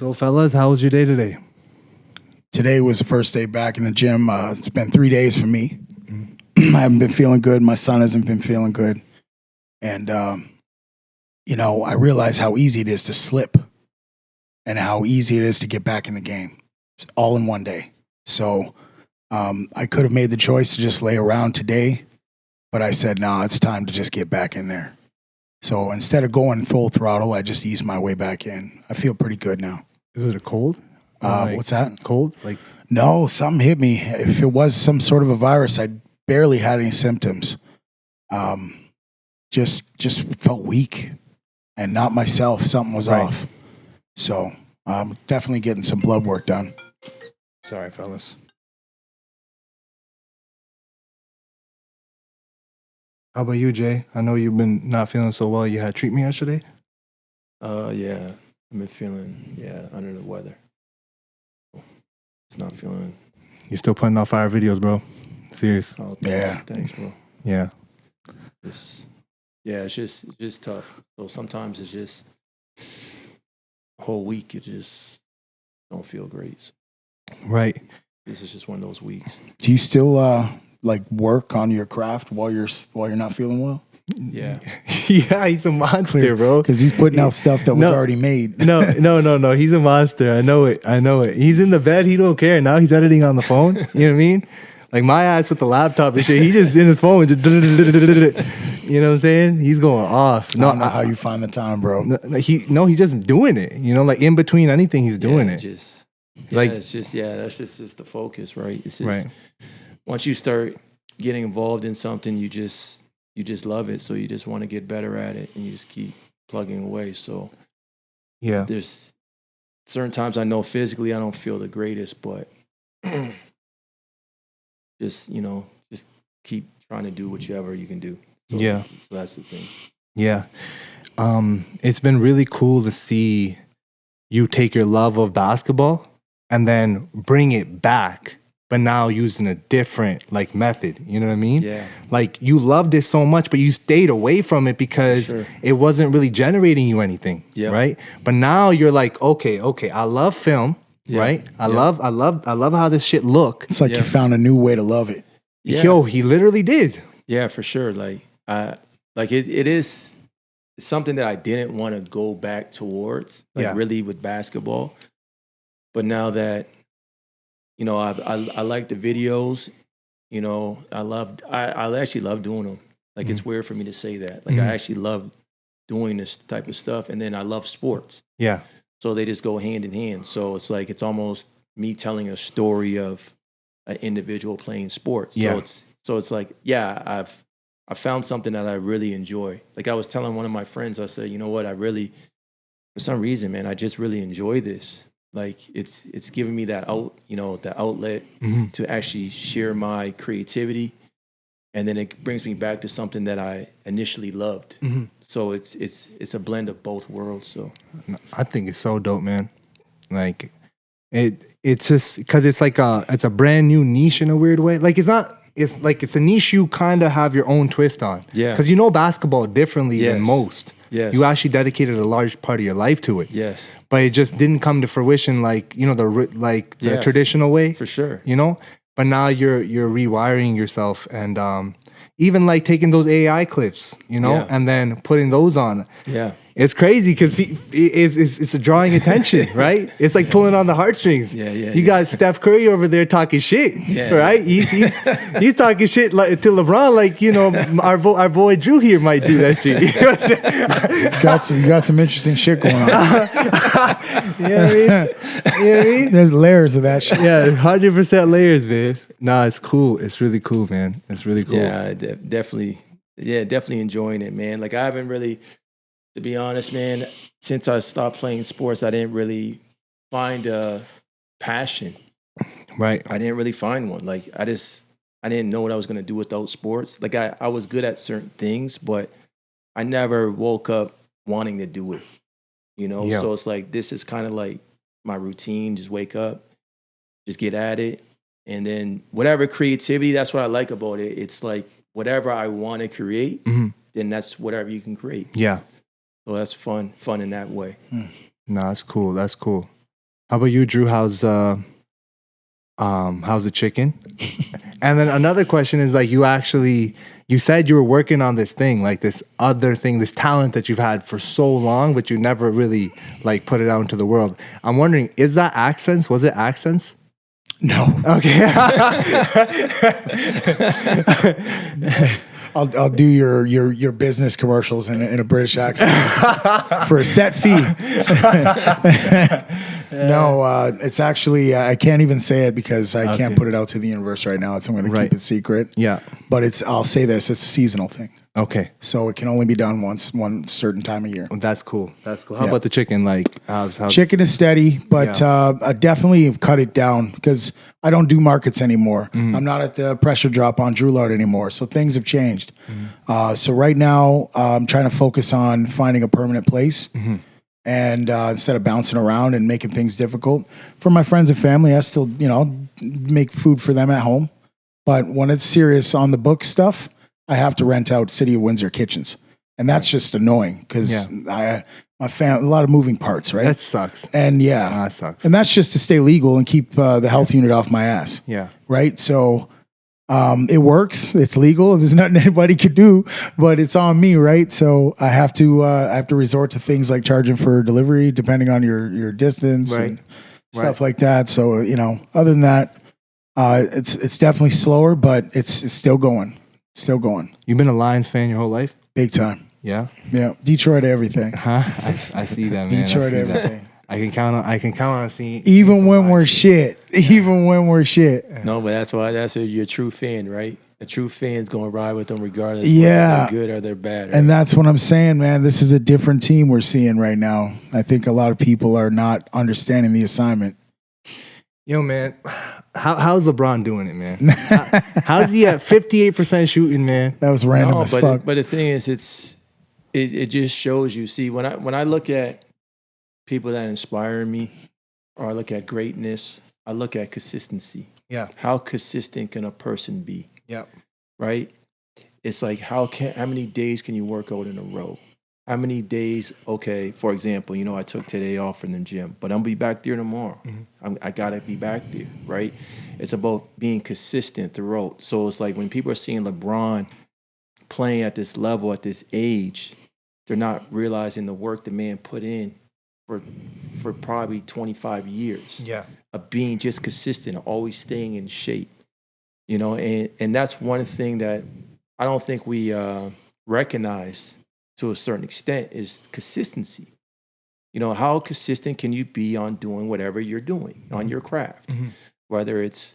So, fellas, how was your day today? Today was the first day back in the gym. It's been 3 days for me. I haven't been feeling good. My son hasn't been feeling good. And, I realize how easy it is to slip and how easy it is to get back in the game all in one day. So I could have made the choice to just lay around today, but I said, no, it's time to just get back in there. So instead of going full throttle, I just eased my way back in. I feel pretty good now. Was it cold? What's that? Cold? Like No, something hit me. If it was some sort of a virus, I barely had any symptoms. Just felt weak and not myself. Something was Right. off. So I'm definitely getting some blood work done. Sorry, fellas. How about you, Jay? I know you've been not feeling so well. You had treatment yesterday? Yeah, I've been feeling under the weather. It's not feeling. You're still putting out fire videos, bro. Serious. Oh, Yeah. thanks, bro. Yeah. It's just tough. So sometimes it's just a whole week. It just don't feel great. So Right. this is just one of those weeks. Do you still work on your craft while you're not feeling well? Yeah, Yeah, he's a monster, bro. Because he's putting out stuff that was No. already made. No. He's a monster. I know it. He's in the bed. He don't care. Now he's editing on the phone. You know what I mean? Like my ass with the laptop and shit. He's just in his phone. Just you know what I'm saying? He's going off. I don't know how you find the time, bro. He's just doing it. You know, like in between anything, he's doing it. It's just that's just the focus, right? It's just, Right. Once you start getting involved in something, you just love it. So you just want to get better at it, and you just keep plugging away. So Yeah. there's certain times I know physically I don't feel the greatest, but just keep trying to do whatever you can do. So, Yeah. So that's the thing. Yeah. It's been really cool to see you take your love of basketball and then bring it back, but now using a different method. You know what I mean? Yeah. Like you loved it so much, but you stayed away from it because Sure. it wasn't really generating you anything. Yeah. Right. But now you're like, okay, I love film. Yeah. Right. I Yeah. love how this shit look. It's like Yeah. you found a new way to love it. Yeah. Yo, he literally did. Yeah, for sure. It is something that I didn't want to go back towards, Yeah. really with basketball. But now that, I like the videos, I actually love doing them. Like, it's weird for me to say that. Like, Mhm. I actually love doing this type of stuff. And then I love sports. Yeah. So they just go hand in hand. So it's like, it's almost me telling a story of an individual playing sports. Yeah. So it's like, yeah, I found something that I really enjoy. Like I was telling one of my friends, I said, you know what, for some reason, man, I just really enjoy this. Like it's giving me that the outlet Mhm. to actually share my creativity. And then it brings me back to something that I initially loved. Mhm. So it's a blend of both worlds. So I think it's so dope, man. Like it's just because it's it's a brand new niche in a weird way. Like it's a niche you kind of have your own twist on. Yeah. Because you know basketball differently than Yes. most. yes. You actually dedicated a large part of your life to it. Yes, But it just didn't come to fruition the Yeah. traditional way. for sure. You know? But now you're rewiring yourself and even taking those AI clips, Yeah. and then putting those on. Yeah. It's crazy because it's a drawing attention, right? It's like pulling on the heartstrings. Yeah, yeah, You got Steph Curry over there talking shit, Yeah, right? He's talking shit to LeBron, our boy Drew here might do that shit. You know what I'm saying? You got some interesting shit going on. You know what I mean? You know what I mean? There's layers of that shit. Yeah, 100% layers, man. Nah, it's cool. It's really cool, man. It's really cool. Yeah, definitely enjoying it, man. Like I haven't really, to be honest, man, since I stopped playing sports, I didn't really find a passion. Right. I didn't really find one. Like I didn't know what I was gonna do without sports. Like I was good at certain things, but I never woke up wanting to do it. Yeah. So it's like this is kind of like my routine. Just wake up, just get at it, and then whatever creativity. That's what I like about it. It's like whatever I want to create, Mhm. then that's whatever you can create. Yeah. So that's fun in that way. Nah, that's cool. That's cool. How about you, Drew? How's the chicken? And then another question is like you said you were working on this thing, like this other thing, this talent that you've had for so long, but you never really like put it out into the world. I'm wondering, is that accents? Was it accents? No. Okay. I'll do your business commercials in a British accent for a set fee. No, it's actually I can't even say it because I can't put it out to the universe right now. So I'm going to keep it secret. Yeah. But I'll say this: it's a seasonal thing. Okay. So it can only be done one certain time of year. That's cool. That's cool. How about the chicken? Like, how's chicken is steady, but I definitely cut it down because I don't do markets anymore. I'm not at the pressure drop on Drew Lard anymore. So things have changed. So right now I'm trying to focus on finding a permanent place. And instead of bouncing around and making things difficult for my friends and family, I still, make food for them at home. But when it's serious on the book stuff, I have to rent out City of Windsor kitchens. And that's just annoying because a lot of moving parts, right? That sucks. And that sucks. And that's just to stay legal and keep the health unit off my ass. Yeah. Right. So it works. It's legal. There's nothing anybody could do, but it's on me, right? So I have to resort to things like charging for delivery, depending on your distance and stuff like that. So other than that, it's definitely slower, but it's still going. Still going. You've been a Lions fan your whole life? Big time. Yeah. Yeah. Detroit everything. Huh? I see that, man. Detroit everything. I can count on seeing even when we're shit. Even when we're shit. No, but that's you're a true fan, right? A true fan's gonna ride with them regardless. Yeah. Whether they're good or they're bad. Right? And that's what I'm saying, man. This is a different team we're seeing right now. I think a lot of people are not understanding the assignment. Yo, man, how's LeBron doing it, man? How's he at 58% shooting, man? That was random as fuck. But the thing is, it just shows you. See, when I look at people that inspire me, or I look at greatness, I look at consistency. Yeah. How consistent can a person be? Yeah. Right? It's like how many days can you work out in a row? How many days? Okay, for example, I took today off from the gym, but I'm gonna be back there tomorrow. I gotta be back there, right? It's about being consistent throughout. So it's like when people are seeing LeBron playing at this level at this age, they're not realizing the work the man put in for probably 25 years. Yeah. Of being just consistent, always staying in shape. And that's one thing that I don't think we recognize to a certain extent is consistency. How consistent can you be on doing whatever you're doing on your craft? Whether it's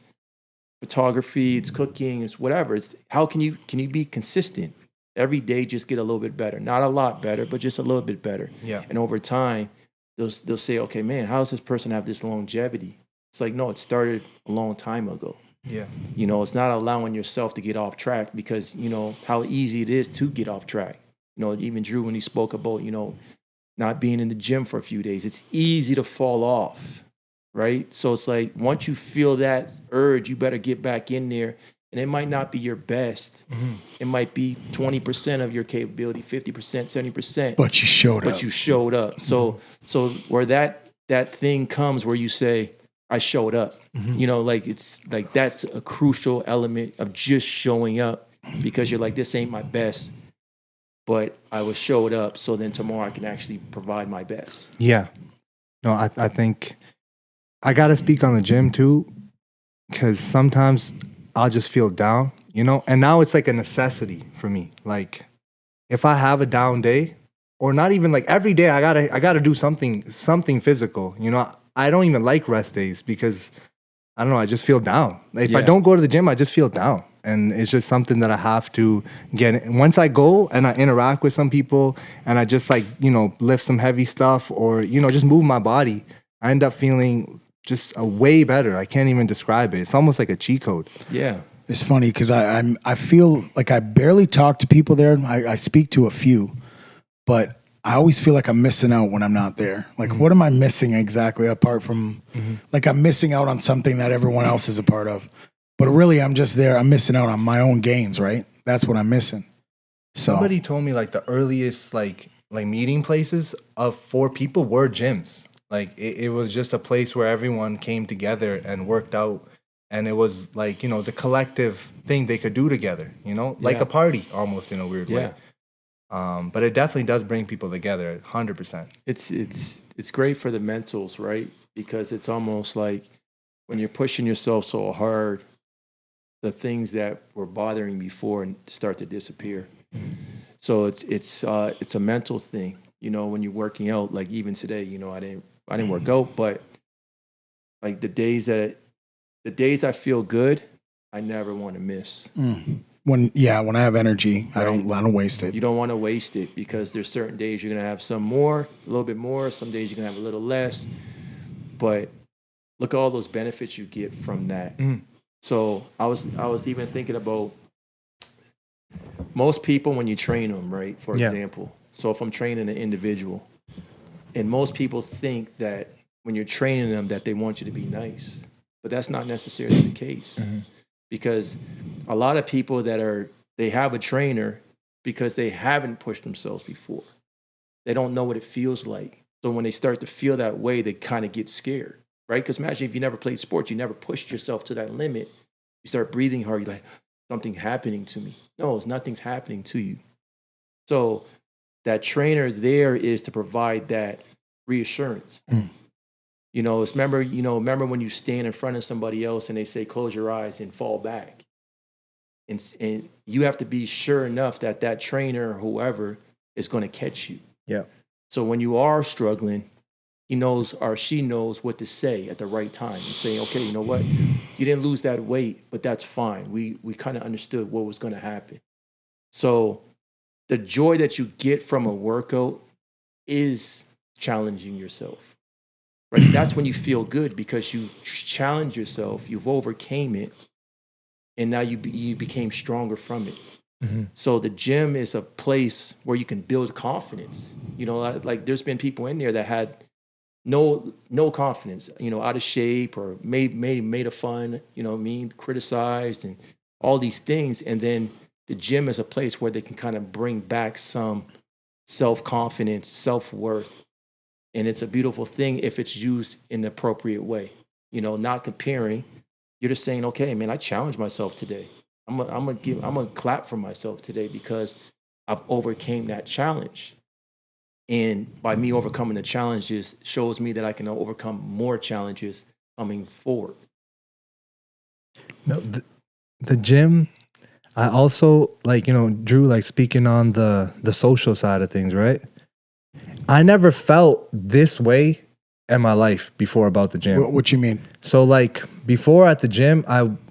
photography, it's cooking, it's whatever. It's how can you be consistent every day? Just get a little bit better, not a lot better, but just a little bit better. Yeah. And over time, they'll say, okay, man, how does this person have this longevity? It's like, no, it started a long time ago. Yeah. It's not allowing yourself to get off track because how easy it is to get off track. Even Drew, when he spoke about, not being in the gym for a few days, it's easy to fall off, right? So it's like, once you feel that urge, you better get back in there. And it might not be your best. It might be 20% of your capability, 50%, 70%. But you showed up. But you showed up. So where that thing comes where you say, I showed up, it's like, that's a crucial element of just showing up because you're like, this ain't my best. But I was showed up, so then tomorrow I can actually provide my best. Yeah. No, I think I got to speak on the gym too, because sometimes I'll just feel down, and now it's like a necessity for me. Like if I have a down day, or not even like every day, I gotta do something physical. I don't even like rest days because I don't know, I just feel down. If I don't go to the gym, I just feel down. And it's just something that I have to get. Once I go and I interact with some people and I just lift some heavy stuff or, just move my body, I end up feeling just way better. I can't even describe it. It's almost like a cheat code. Yeah. It's funny because I feel like I barely talk to people there. I speak to a few, but I always feel like I'm missing out when I'm not there. Like, what am I missing exactly apart from, like I'm missing out on something that everyone else is a part of. But really, I'm just there. I'm missing out on my own gains, right? That's what I'm missing. So somebody told me like the earliest like meeting places for people were gyms. Like it was just a place where everyone came together and worked out, and it was like, you know, it's a collective thing they could do together, you know, like Yeah. a party almost in a weird Yeah. way. But it definitely does bring people together, 100%. It's great for the mentals, right? Because it's almost like when you're pushing yourself so hard, the things that were bothering before and start to disappear. So it's a mental thing. You know, when you're working out, like even today, you know, I didn't work out, but like the days I feel good, I never want to miss. When I have energy, I Right. don't waste it. You don't want to waste it because there's certain days you're gonna have some more, a little bit more. Some days you're gonna have a little less. But look at all those benefits you get from that. So I was even thinking about most people when you train them, right? For Yeah. example, so if I'm training an individual, and most people think that when you're training them that they want you to be nice, but that's not necessarily the case because a lot of people they have a trainer because they haven't pushed themselves before. They don't know what it feels like. So when they start to feel that way, they kind of get scared, right? Because imagine if you never played sports, you never pushed yourself to that limit. You start breathing hard, you're like, something happening to me. No, it's nothing's happening to you. So that trainer there is to provide that reassurance. You know, it's remember when you stand in front of somebody else and they say, close your eyes and fall back. And you have to be sure enough that that trainer or whoever is going to catch you. Yeah. So when you are struggling, he knows or she knows what to say at the right time and say, okay, you know what? You didn't lose that weight, but that's fine. We kind of understood what was going to happen. So the joy that you get from a workout is challenging yourself. Right? That's when you feel good because you challenge yourself, you've overcame it, and now you became stronger from it. So the gym is a place where you can build confidence. You know, like there's been people in there that had no confidence, you know, out of shape or made a fun, you know what I mean, criticized and all these things. And then the gym is a place where they can kind of bring back some self-confidence, self-worth. And it's a beautiful thing if it's used in the appropriate way. You know, not comparing. You're just saying, okay, man, I challenged myself today. I'm gonna clap for myself today because I've overcame that challenge. And by me overcoming the challenges shows me that I can overcome more challenges coming forward. No, the gym. I also like, you know, Drew, like speaking on the social side of things, right? I never felt this way in my life before about the gym. What you mean? So like before at the gym,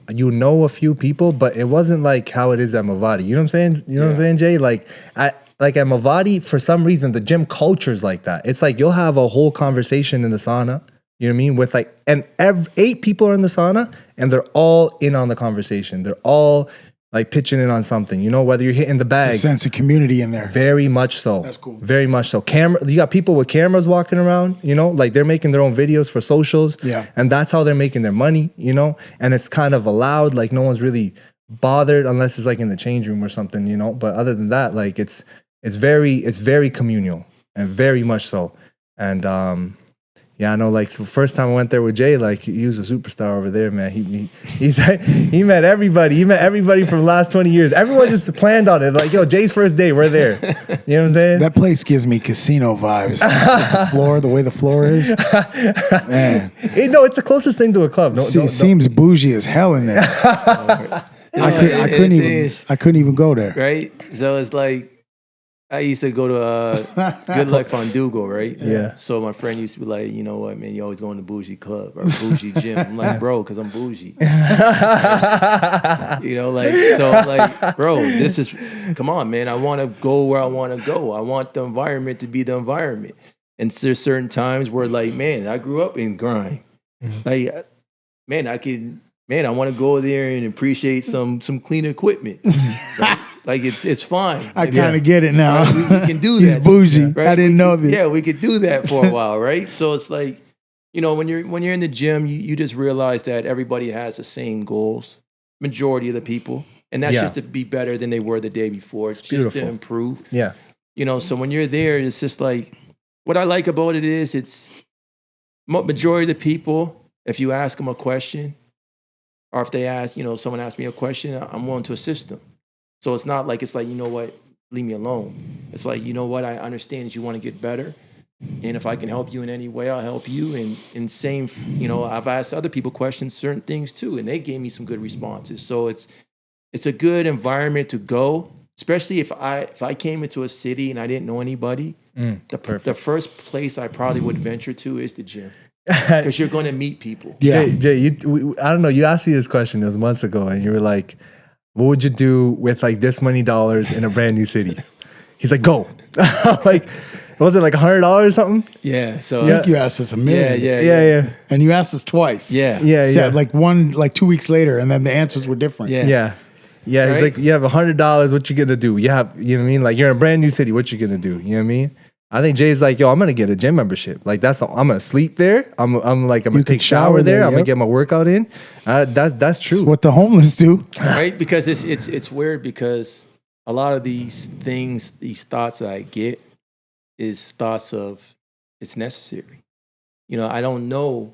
you know a few people, but it wasn't like how it is at Mavati. You know what I'm saying? You know what I'm saying, Jay? Like at Mavati, for some reason, the gym culture's like that. It's like you'll have a whole conversation in the sauna. You know what I mean? With like, and 8 people are in the sauna, and they're all in on the conversation. They're all like pitching in on something. You know, whether you're hitting the bag. It's a sense of community in there. Very much so. That's cool. Very much so. You got people with cameras walking around, you know, like they're making their own videos for socials. Yeah. And that's how they're making their money, you know, and it's kind of allowed, like no one's really bothered unless it's like in the change room or something, you know, but other than that, like it's very communal and very much so. And, yeah, I know. Like, so first time I went there with Jay, like he was a superstar over there, man. He met everybody. He met everybody from the last 20 years. Everyone just planned on it. Like, yo, Jay's first day, we're there. You know what I'm saying? That place gives me casino vibes. The way the floor is, man. No, it's the closest thing to a club. It seems bougie as hell in there. I couldn't even go there. Right? So it's like I used to go to Good Luck Fondugo, right? Yeah. So my friend used to be like, you know what, man, you always going to bougie club or bougie gym. I'm like, bro, because I'm bougie. You know, like, so like, bro, come on, man. I want to go where I want to go. I want the environment to be the environment. And there's certain times where like, man, I grew up in grind. Like, man, I want to go there and appreciate some clean equipment. Right? Like it's fine. I kind of get it now. Right? We can do He's that. bougie. Right? I didn't know this. Yeah, we could do that for a while, right? So it's like, you know, when you're in the gym, you just realize that everybody has the same goals. Majority of the people, and that's just to be better than they were the day before. It's just beautiful. to improve. Yeah. You know, so when you're there, it's just like what I like about it is Majority of the people, if you ask them a question, or if they ask, someone asked me a question, I'm willing to assist them. So it's not like it's like, you know what, leave me alone. It's like, you know what, I understand you want to get better. And if I can help you in any way, I'll help you. And same, I've asked other people questions, certain things too, and they gave me some good responses. So it's a good environment to go, especially if I came into a city and I didn't know anybody. The first place I probably would venture to is the gym, because you're going to meet people. Yeah. Jay, I don't know. You asked me this question, it was months ago, and you were like, "What would you do with like this many dollars in a brand new city?" He's like, "Go." Like, was it like $100 or something? Yeah. So I think you asked us a million. Yeah. And you asked us twice. Yeah. Yeah. Like 2 weeks later, and then the answers were different. Yeah. Yeah. He's Right? like, you have $100. What you gonna do? You know what I mean? Like, you're in a brand new city. What you gonna do? You know what I mean? I think Jay's like, yo, I'm gonna get a gym membership. Like, I'm gonna sleep there. I'm gonna take shower there. I'm gonna yep. get my workout in. That's true. It's what the homeless do. Right? Because it's weird, because a lot of these things, these thoughts that I get is thoughts of it's necessary. I don't know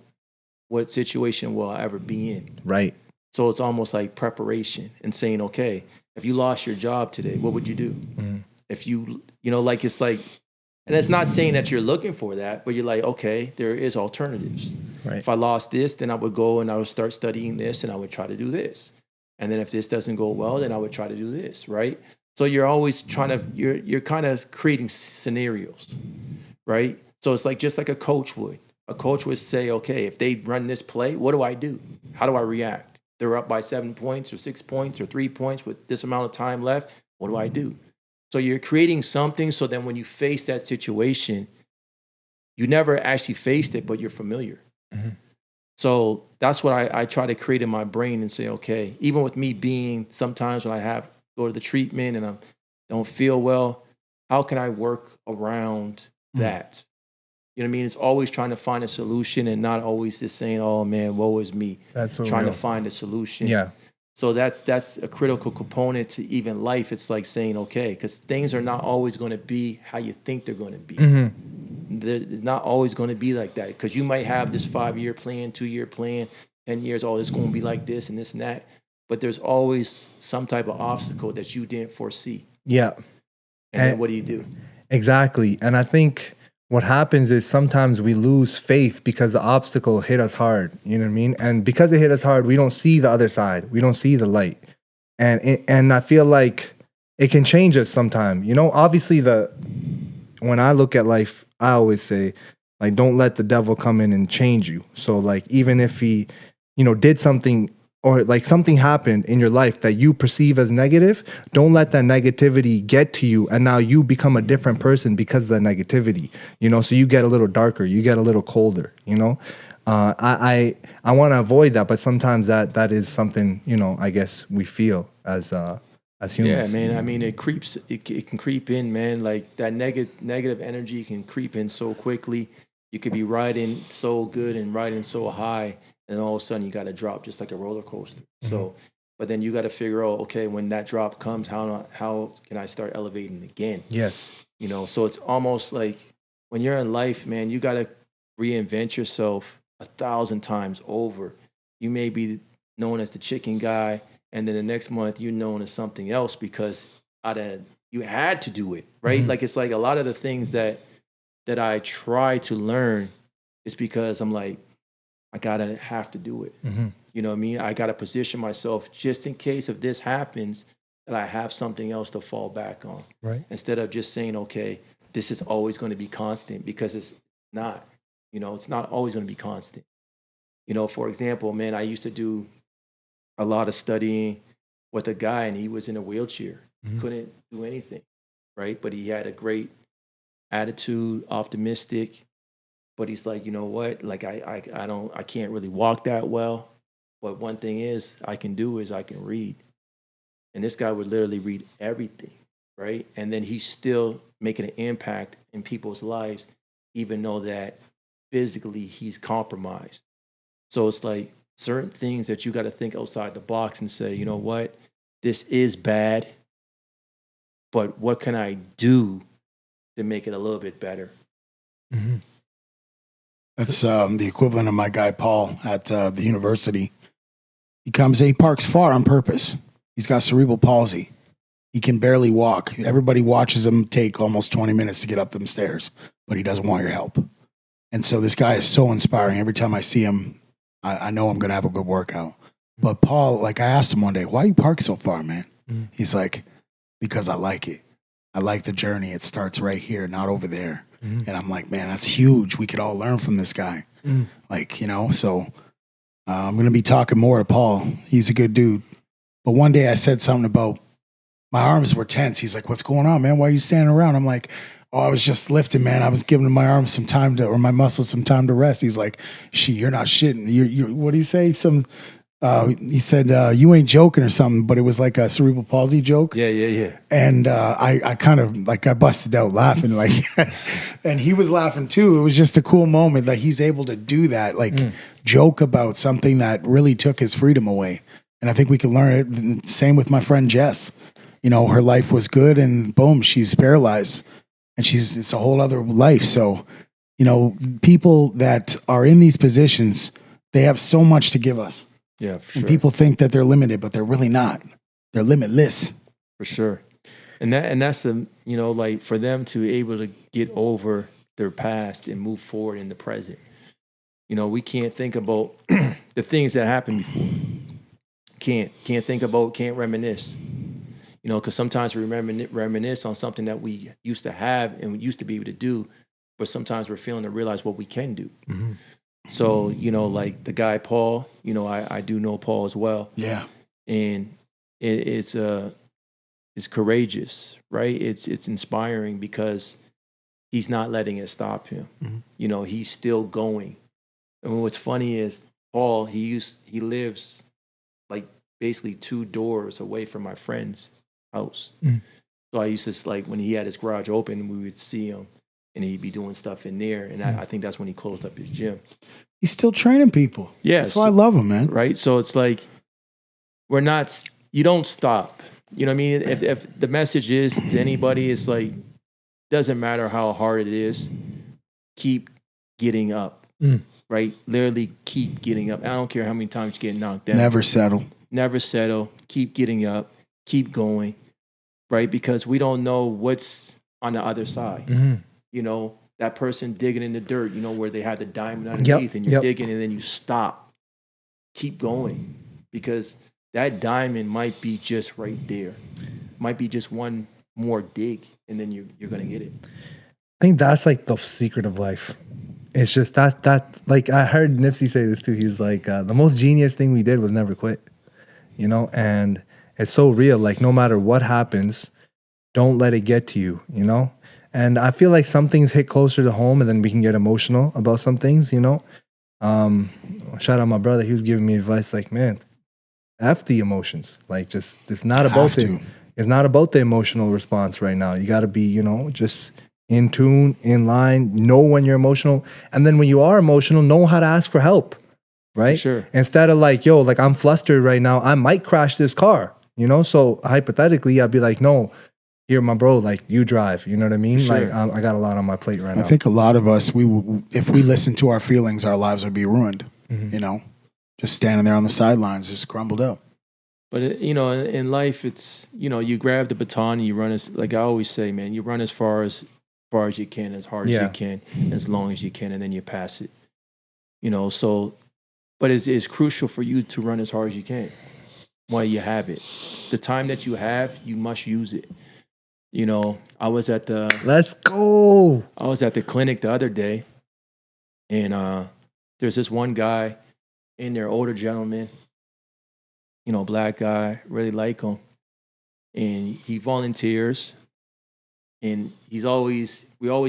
what situation will I ever be in. Right. So it's almost like preparation and saying, okay, if you lost your job today, what would you do? If like, it's like, and it's not saying that you're looking for that, but you're like, okay, there is alternatives. Right. If I lost this, then I would go and I would start studying this and I would try to do this. And then if this doesn't go well, then I would try to do this, right? So you're always you're kind of creating scenarios, right? So it's like, just like a coach would. A coach would say, okay, if they run this play, what do I do? How do I react? They're up by 7 points or 6 points or 3 points with this amount of time left. What do I do? So you're creating something, so then when you face that situation, you never actually faced it, but you're familiar. So that's what I try to create in my brain and say, okay, even with me being, sometimes when I go to the treatment and I don't feel well, how can I work around that? You know what I mean? It's always trying to find a solution and not always just saying, oh man, woe is me. That's so trying real. to find a solution. Yeah. So that's a critical component to even life. It's like saying, okay, because things are not always going to be how you think they're going to be. They're not always going to be like that, because you might have this 5-year plan, 2-year plan, 10 years, oh, it's going to be like this and this and that. But there's always some type of obstacle that you didn't foresee. Yeah. And then what do you do? Exactly. And I think what happens is sometimes we lose faith because the obstacle hit us hard. You know what I mean? And because it hit us hard, we don't see the other side. We don't see the light. And I feel like it can change us sometime. Obviously when I look at life, I always say, like, don't let the devil come in and change you. So like, even if he, did something, or like something happened in your life that you perceive as negative, don't let that negativity get to you. And now you become a different person because of the negativity, so you get a little darker, you get a little colder, I want to avoid that, but sometimes that is something, I guess we feel as humans. Yeah, man. I mean, it can creep in, man. Like that negative energy can creep in so quickly. You could be riding so good and riding so high, and all of a sudden you got to drop, just like a roller coaster. So, but then you got to figure out, okay, when that drop comes, how can I start elevating again? Yes. So it's almost like when you're in life, man, you got to reinvent yourself 1,000 times over. You may be known as the chicken guy, and then the next month you're known as something else because you had to do it, right? Like, it's like a lot of the things that I try to learn is because I'm like, I gotta have to do it. You know what I mean? I gotta position myself just in case if this happens, that I have something else to fall back on. Right. Instead of just saying, okay, this is always going to be constant, because it's not. It's not always going to be constant. For example, man, I used to do a lot of studying with a guy, and he was in a wheelchair. He couldn't do anything, right? But he had a great attitude, optimistic. But he's like, you know what? Like, I can't really walk that well. But one thing is I can read. And this guy would literally read everything, right? And then he's still making an impact in people's lives, even though that physically he's compromised. So it's like certain things that you got to think outside the box and say, you know what? This is bad, but what can I do to make it a little bit better? That's the equivalent of my guy Paul at the university. He comes in, he parks far on purpose. He's got cerebral palsy. He can barely walk. Everybody watches him take almost 20 minutes to get up them stairs, but he doesn't want your help. And so this guy is so inspiring. Every time I see him, I know I'm going to have a good workout. But Paul, like I asked him one day, why you park so far, man? He's like, because I like it. I like the journey. It starts right here, not over there. And I'm like, man, that's huge. We could all learn from this guy. Like, you know, so I'm going to be talking more to Paul. He's a good dude. But one day I said something about my arms were tense. He's like, what's going on, man? Why are you standing around? I'm like, oh, I was just lifting, man. I was giving my arms some time to, or my muscles some time to rest. He's like, you're not shitting. You what do you say? He said, you ain't joking or something, but it was like a cerebral palsy joke. Yeah. And I kind of like, I busted out laughing, like, and he was laughing too. It was just a cool moment that he's able to do that, like joke about something that really took his freedom away. And I think we can learn it. Same with my friend Jess. You know, her life was good and boom, she's paralyzed and it's a whole other life. So, you know, people that are in these positions, they have so much to give us. Yeah, for And sure. people think that they're limited, but they're really not. They're limitless. For sure. And that's the, you know, like for them to be able to get over their past and move forward in the present. You know, we can't think about the things that happened before. Can't think about, can't reminisce. You know, because sometimes we reminisce on something that we used to have and we used to be able to do, but sometimes we're failing to realize what we can do. So, you know, like the guy Paul, you know, I do know Paul as well. Yeah. And it's courageous, right? It's inspiring because he's not letting it stop him. You know, he's still going. And what's funny is Paul, he lives like basically 2 doors away from my friend's house. So I used to, like, when he had his garage open, we would see him and he'd be doing stuff in there. And I think that's when he closed up his gym. He's still training people. Yeah. That's why I love him, man. Right. So it's like, you don't stop. You know what I mean? If the message is to anybody, it's like, doesn't matter how hard it is, keep getting up. Right? Literally keep getting up. I don't care how many times you get knocked down. Never settle. Never settle. Keep getting up. Keep going. Right? Because we don't know what's on the other side. You know, that person digging in the dirt, you know, where they have the diamond underneath and you're digging and then you stop. Keep going. Because that diamond might be just right there. Might be just one more dig and then you're going to get it. I think that's like the secret of life. It's just that like I heard Nipsey say this too. He's like, the most genius thing we did was never quit, you know? And it's so real. Like no matter what happens, don't let it get to you, you know? And I feel like some things hit closer to home and then we can get emotional about some things, you know? Shout out my brother. He was giving me advice like, man, F the emotions. Like just, it's not about it. It's not about the emotional response right now. You got to be, you know, just in tune, in line, know when you're emotional. And then when you are emotional, know how to ask for help, right? For sure. Instead of like, yo, like I'm flustered right now. I might crash this car, you know? So hypothetically, I'd be like, no, here, my bro, like you drive, you know what I mean? Sure. Like I got a lot on my plate right now. I think a lot of us, if we listen to our feelings, our lives would be ruined, you know? Just standing there on the sidelines, just crumbled up. But, you know, in life, it's, you know, you grab the baton and you run like I always say, man, you run as far as you can, as hard as you can, as long as you can, and then you pass it. You know, so, but it's crucial for you to run as hard as you can while you have it. The time that you have, you must use it. You know, Let's go. I was at the clinic the other day, and there's this one guy in there, older gentleman, you know, black guy, really like him. And he volunteers. And we always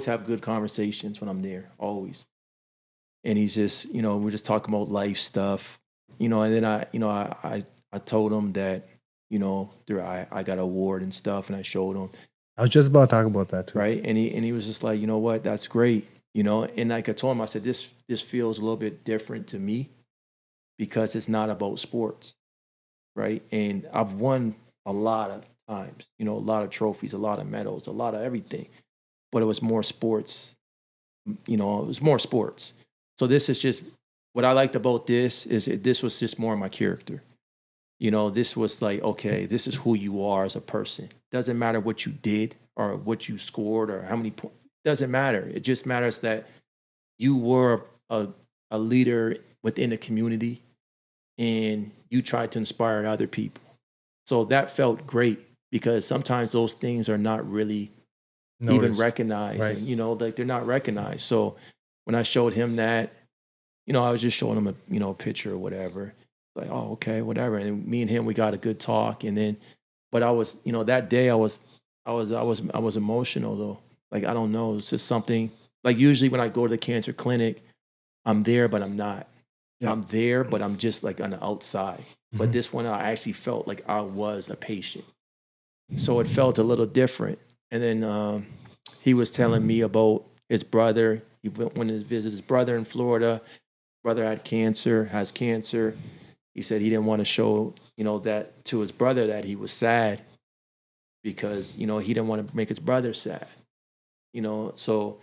have good conversations when I'm there, always. And he's just, you know, we're just talking about life stuff, you know, and then I told him that, you know, I got an award and stuff, and I showed him. I was just about to talk about that too. Right. And he was just like, you know what, that's great. You know, and like I told him, I said, this feels a little bit different to me because it's not about sports. Right. And I've won a lot of times, you know, a lot of trophies, a lot of medals, a lot of everything, but it was more sports, you know, it was more sports. So this is just what I liked about this is this was just more of my character. This was like, okay, this is who you are as a person. Doesn't matter what you did or what you scored or how many points. Doesn't matter. It just matters that you were a leader within the community and you tried to inspire other people. So that felt great because sometimes those things are not really even Noticed. recognized. Right. And, like they're not recognized. So when I showed him that, I was just showing him a picture or whatever. Like, oh, okay, whatever. And me and him, we got a good talk. And then, but I was, that day I was emotional though. Like, I don't know. It's just something like usually when I go to the cancer clinic, I'm there, but I'm not. Yeah. I'm there, but I'm just like on the outside. But Mhm. this one, I actually felt like I was a patient. So it felt a little different. And then he was telling me about his brother. He went to visit his brother in Florida. Brother has cancer. He said he didn't want to show, that to his brother that he was sad because, he didn't want to make his brother sad. So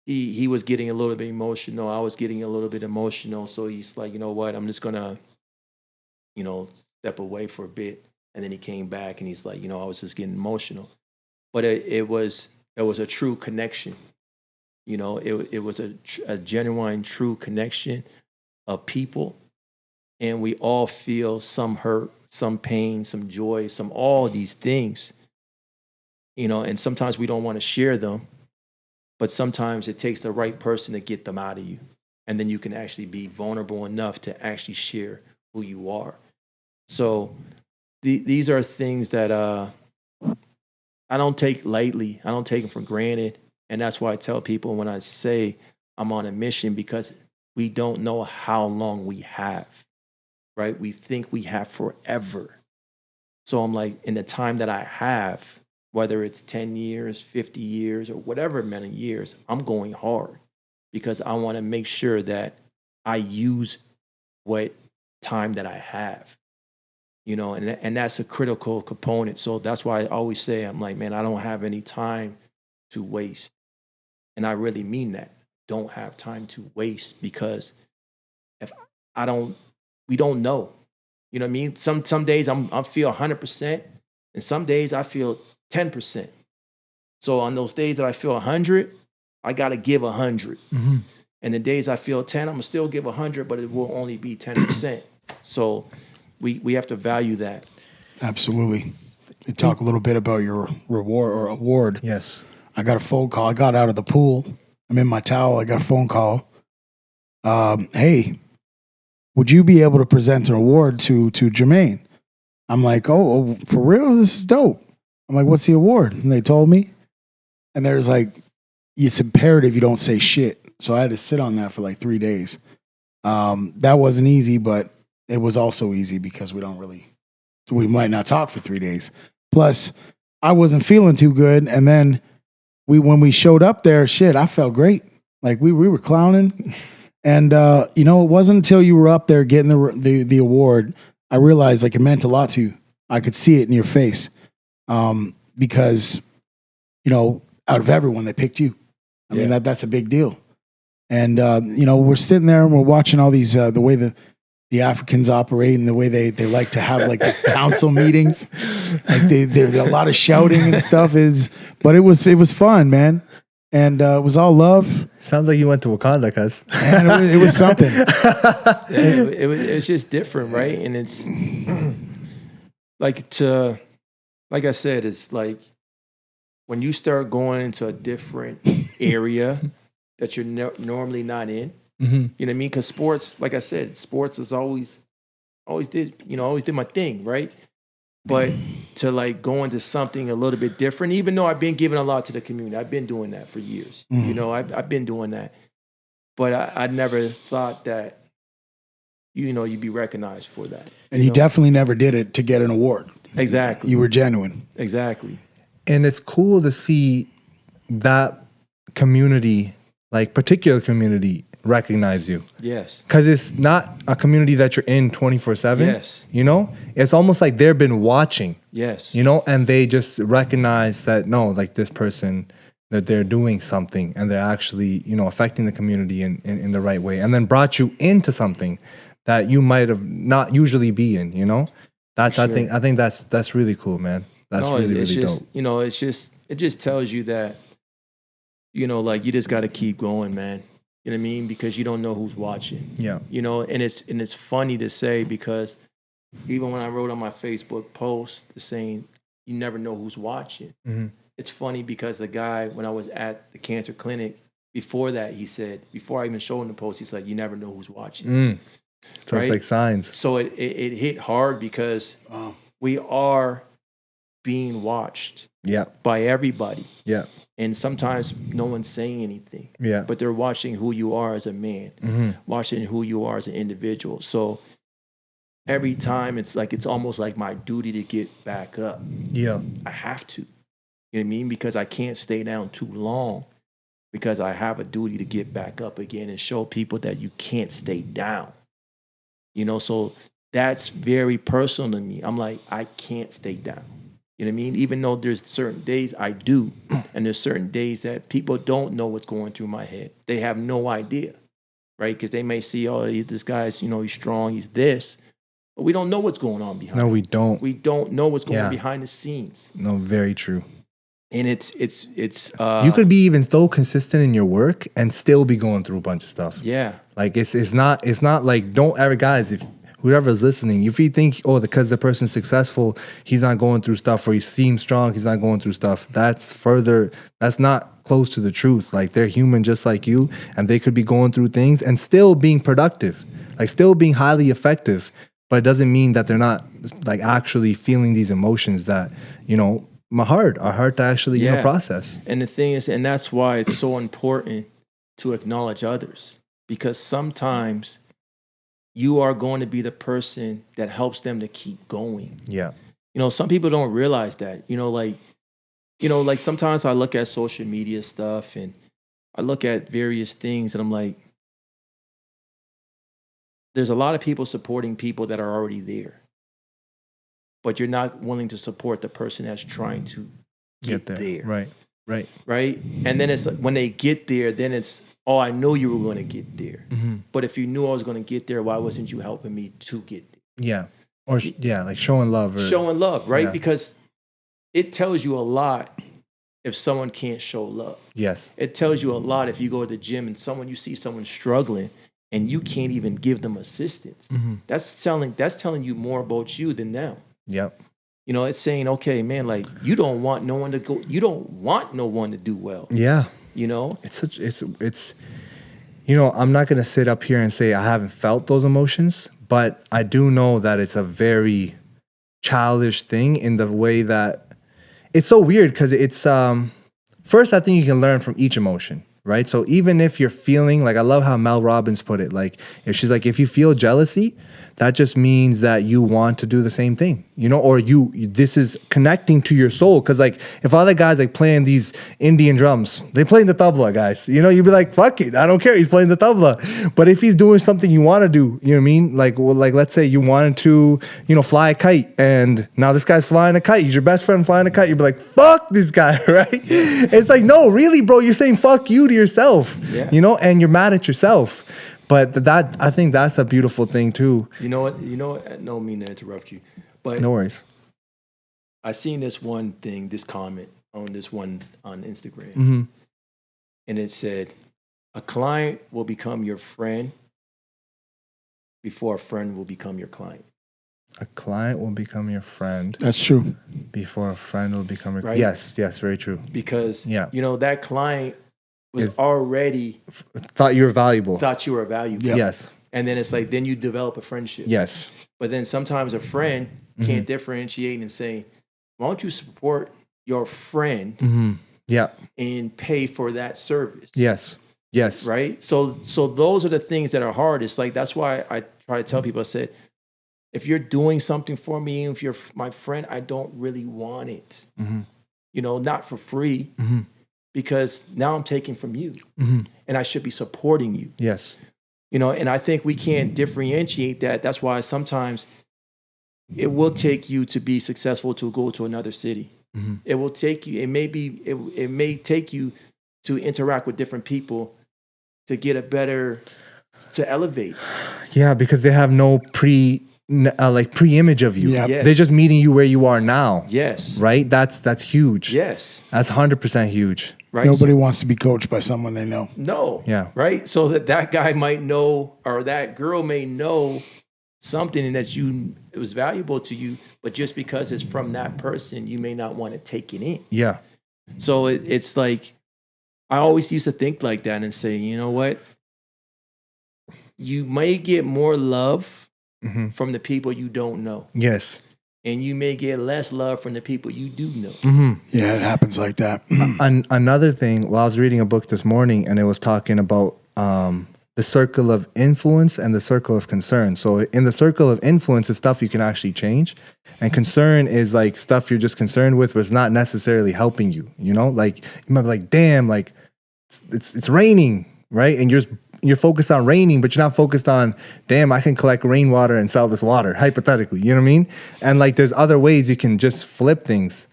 he was getting a little bit emotional. I was getting a little bit emotional. So he's like, you know what, I'm just gonna, step away for a bit. And then he came back and he's like, I was just getting emotional. But it was a true connection. It was a genuine, true connection of people. And we all feel some hurt, some pain, some joy, some all these things. And sometimes we don't want to share them. But sometimes it takes the right person to get them out of you. And then you can actually be vulnerable enough to actually share who you are. So these are things that I don't take lightly. I don't take them for granted. And that's why I tell people when I say I'm on a mission, because we don't know how long we have, right? We think we have forever. So I'm like, in the time that I have, whether it's 10 years, 50 years, or whatever many years, I'm going hard because I want to make sure that I use what time that I have, and that's a critical component. So that's why I always say, I'm like, man, I don't have any time to waste. And I really mean that. Don't have time to waste because if we don't know. You know what I mean? Some days I feel 100%, and some days I feel 10%. So on those days that I feel 100, I got to give 100. Mm-hmm. And the days I feel 10, I'm gonna still give 100, but it will only be 10%. So we have to value that. Absolutely. You talk a little bit about your reward or award. Yes. I got a phone call. I got out of the pool. I'm in my towel. I got a phone call. Hey, would you be able to present an award to Jermaine? I'm like, oh, for real? This is dope. I'm like, what's the award? And they told me. And there's like, it's imperative you don't say shit. So I had to sit on that for like 3 days. That wasn't easy, but it was also easy because we might not talk for 3 days. Plus, I wasn't feeling too good. And then when we showed up there, shit, I felt great. Like we were clowning. And, it wasn't until you were up there getting the award, I realized like it meant a lot to you. I could see it in your face. Because, out of everyone, they picked you. I mean, that's a big deal. And, we're sitting there and we're watching all these, the way the Africans operate and the way they like to have like these council meetings. Like there's a lot of shouting and stuff but it was fun, man. And it was all love. Sounds like you went to Wakanda, cuz. And it was something. It's just different, right? And it's like I said, it's like when you start going into a different area that you're normally not in. Mm-hmm. You know what I mean? Because sports, like I said, sports is always did my thing, right? But to like go into something a little bit different, even though I've been giving a lot to the community, I've been doing that for years. Mm-hmm. I've been doing that, but I never thought that you'd be recognized for that. And you definitely never did it to get an award. Exactly. You were genuine. Exactly. And it's cool to see that community, like particular community, recognize you. Yes. Because it's not a community that you're in 24/7. Yes. It's almost like they've been watching. Yes. And they just recognize that no, like this person that they're doing something and they're actually, you know, affecting the community in the right way, and then brought you into something that you might have not usually be in, you know? That's For sure. I think that's really cool, man. That's No, really, it's really just, dope. you know, it just tells you that, you know, like you just got to keep going, man. You know what I mean? Because you don't know who's watching. Yeah. You know, and it's funny to say because even when I wrote on my Facebook post saying you never know who's watching, Mhm. it's funny because the guy when I was at the cancer clinic before that, he said before I even showed him the post, he's like, "You never know who's watching." Mm. So it's Right? like signs. So it hit hard because Wow. we are being watched Yeah. by everybody. Yeah. And sometimes no one's saying anything, Yeah. but they're watching who you are as a man, Mhm. watching who you are as an individual. So every time it's almost like my duty to get back up. Yeah. I have to. You know what I mean? Because I can't stay down too long because I have a duty to get back up again and show people that you can't stay down. You know, so that's very personal to me. I'm like, I can't stay down. You know what I mean? Even though there's certain days I do, and there's certain days that people don't know what's going through my head. They have no idea, right? Because they may see, oh, this guy's, you know, he's strong, he's this, but we don't know what's going on behind. No, it. we don't. We don't know what's going on Yeah. behind the scenes, No, very true. and it's You could be even so consistent in your work and still be going through a bunch of stuff. yeah, Like it's not like, don't ever, guys, if whoever's listening, if you think, oh, because the person's successful, he's not going through stuff, or he seems strong, he's not going through stuff, that's not close to the truth. Like, they're human just like you, and they could be going through things and still being productive, like still being highly effective. But it doesn't mean that they're not like actually feeling these emotions that, you know, are hard to actually, you know, Yeah. process. And the thing is, and that's why it's so important to acknowledge others, because sometimes you are going to be the person that helps them to keep going. Yeah. You know, some people don't realize that. Like sometimes I look at social media stuff and I look at various things and I'm like, there's a lot of people supporting people that are already there, but you're not willing to support the person that's trying to get there. Right. Right? And then it's like when they get there, then it's, oh, I know you were going to get there. Mm-hmm. But if you knew I was going to get there, why wasn't you helping me to get there? Yeah. Or yeah, like showing love. Or, Showing love, right? Yeah. Because it tells you a lot if someone can't show love. yes. It tells you a lot if you go to the gym and you see someone struggling and you can't even give them assistance. Mm-hmm. That's telling you more about you than them. Yep. You know, it's saying, okay, man, like you don't want no one to do well. Yeah. You know? It's you know, I'm not gonna sit up here and say I haven't felt those emotions, but I do know that it's a very childish thing in the way that it's so weird, because it's first, I think you can learn from each emotion, right? So even if you're feeling, like, I love how Mel Robbins put it, like, if she's like, if you feel jealousy, that just means that you want to do the same thing, you know, or this is connecting to your soul. Because, like, if other guys like playing these Indian drums, they playing the tabla, guys, you know, you'd be like, fuck it, I don't care, he's playing the tabla. But if he's doing something you want to do, you know what I mean, like, well, like, let's say you wanted to, you know, fly a kite, and now this guy's flying a kite, he's your best friend flying a kite, you'd be like, fuck this guy, right? It's like, no, really, bro, you're saying fuck you to yourself, Yeah. you know, and you're mad at yourself. But that, I think that's a beautiful thing too. You know what? I don't mean to interrupt you, but No worries. I seen this one thing, this comment on this one on Instagram, Mm-hmm. and it said, "A client will become your friend before a friend will become your client." A client will become your friend That's true. before a friend will become your. Right. Yes, very true. Because Yeah. you know that client was Is- already Thought you were valuable. thought you were valuable, Yeah. Yes, and then it's like then you develop a friendship. yes, But then sometimes a friend can't differentiate and say, "Why don't you support your friend mm-hmm. Yeah, and pay for that service?" yes, Right. So those are the things that are hard. It's like that's why I try to tell people. I said, if you're doing something for me, if you're my friend, I don't really want it. Mm-hmm. You know, not for free, Mm-hmm. because now I'm taking from you, Mm-hmm. and I should be supporting you. Yes, You know, and I think we can't differentiate that. That's why sometimes it will take you to be successful to go to another city. Mhm. It will take you. It may take you to interact with different people to get a better to elevate. Yeah, because they have no pre-image of you. Yeah. Yes. They're just meeting you where you are now. Yes. Right? That's huge. Yes. That's 100% huge. Right. Nobody wants to be coached by someone they know. No. Yeah. Right. So that guy might know, or that girl may know something that it was valuable to you, but just because it's from that person, you may not want to take it in. Yeah. So it's like, I always used to think like that and say, you know what? You may get more love Mhm. from the people you don't know, Yes. and you may get less love from the people you do know. Hmm. Yeah, it happens like that. Another thing, well, I was reading a book this morning and it was talking about the circle of influence and the circle of concern. So in the circle of influence is stuff you can actually change. And concern is like stuff you're just concerned with, but it's not necessarily helping you. You know, like you might be like, damn, like it's raining, right? And you're focused on raining, but you're not focused on, damn, I can collect rainwater and sell this water, hypothetically. You know what I mean? And like there's other ways you can just flip things.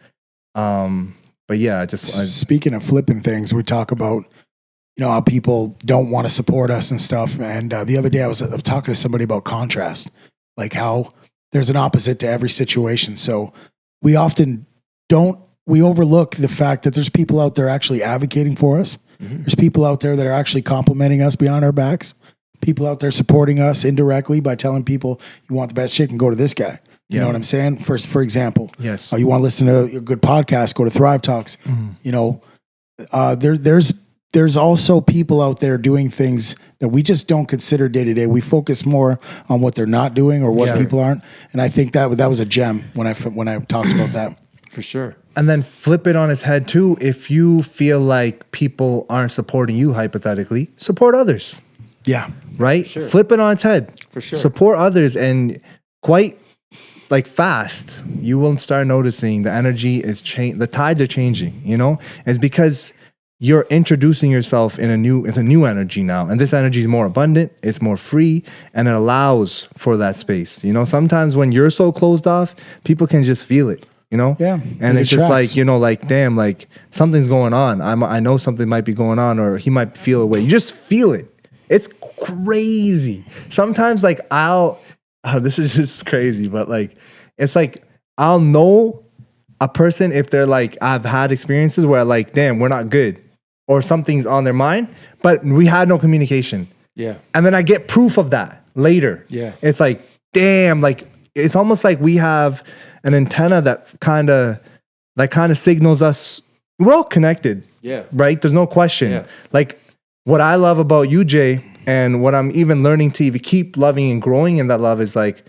But yeah, Speaking of flipping things, we talk about, how people don't want to support us and stuff. And the other day I was talking to somebody about contrast, like how there's an opposite to every situation. So we often we overlook the fact that there's people out there actually advocating for us. Mhm. There's people out there that are actually complimenting us behind our backs. People out there supporting us indirectly by telling people, you want the best chicken, go to this guy. You know what I'm saying? For example, yes. you want to listen to a good podcast, go to Thrive Talks. Mhm. There's also people out there doing things that we just don't consider day to day. We focus more on what they're not doing or what Yeah. people aren't. And I think that was a gem when I talked about that. For sure. And then flip it on its head too. If you feel like people aren't supporting you, hypothetically, support others, Yeah. right? Sure. Flip it on its head. For sure. Support others, and quite like fast, you will start noticing the energy is the tides are changing. It's because you're introducing yourself it's a new energy now, and this energy is more abundant, it's more free, and it allows for that space. Sometimes when you're so closed off, people can just feel it. Yeah. And It it's just attracts. like, damn, like something's going on. I know something might be going on, or he might feel a way. You just feel it. It's crazy. Sometimes like this is just crazy, but like, it's like, I'll know a person if they're like, I've had experiences where like, damn, we're not good, or something's on their mind, but we had no communication. Yeah. And then I get proof of that later. Yeah. It's like, damn, like it's almost like we have an antenna that kind of signals us we're all connected, Yeah. right? There's no question. Yeah. Like what I love about you, Jay, and what I'm even learning to even keep loving and growing in that love is like,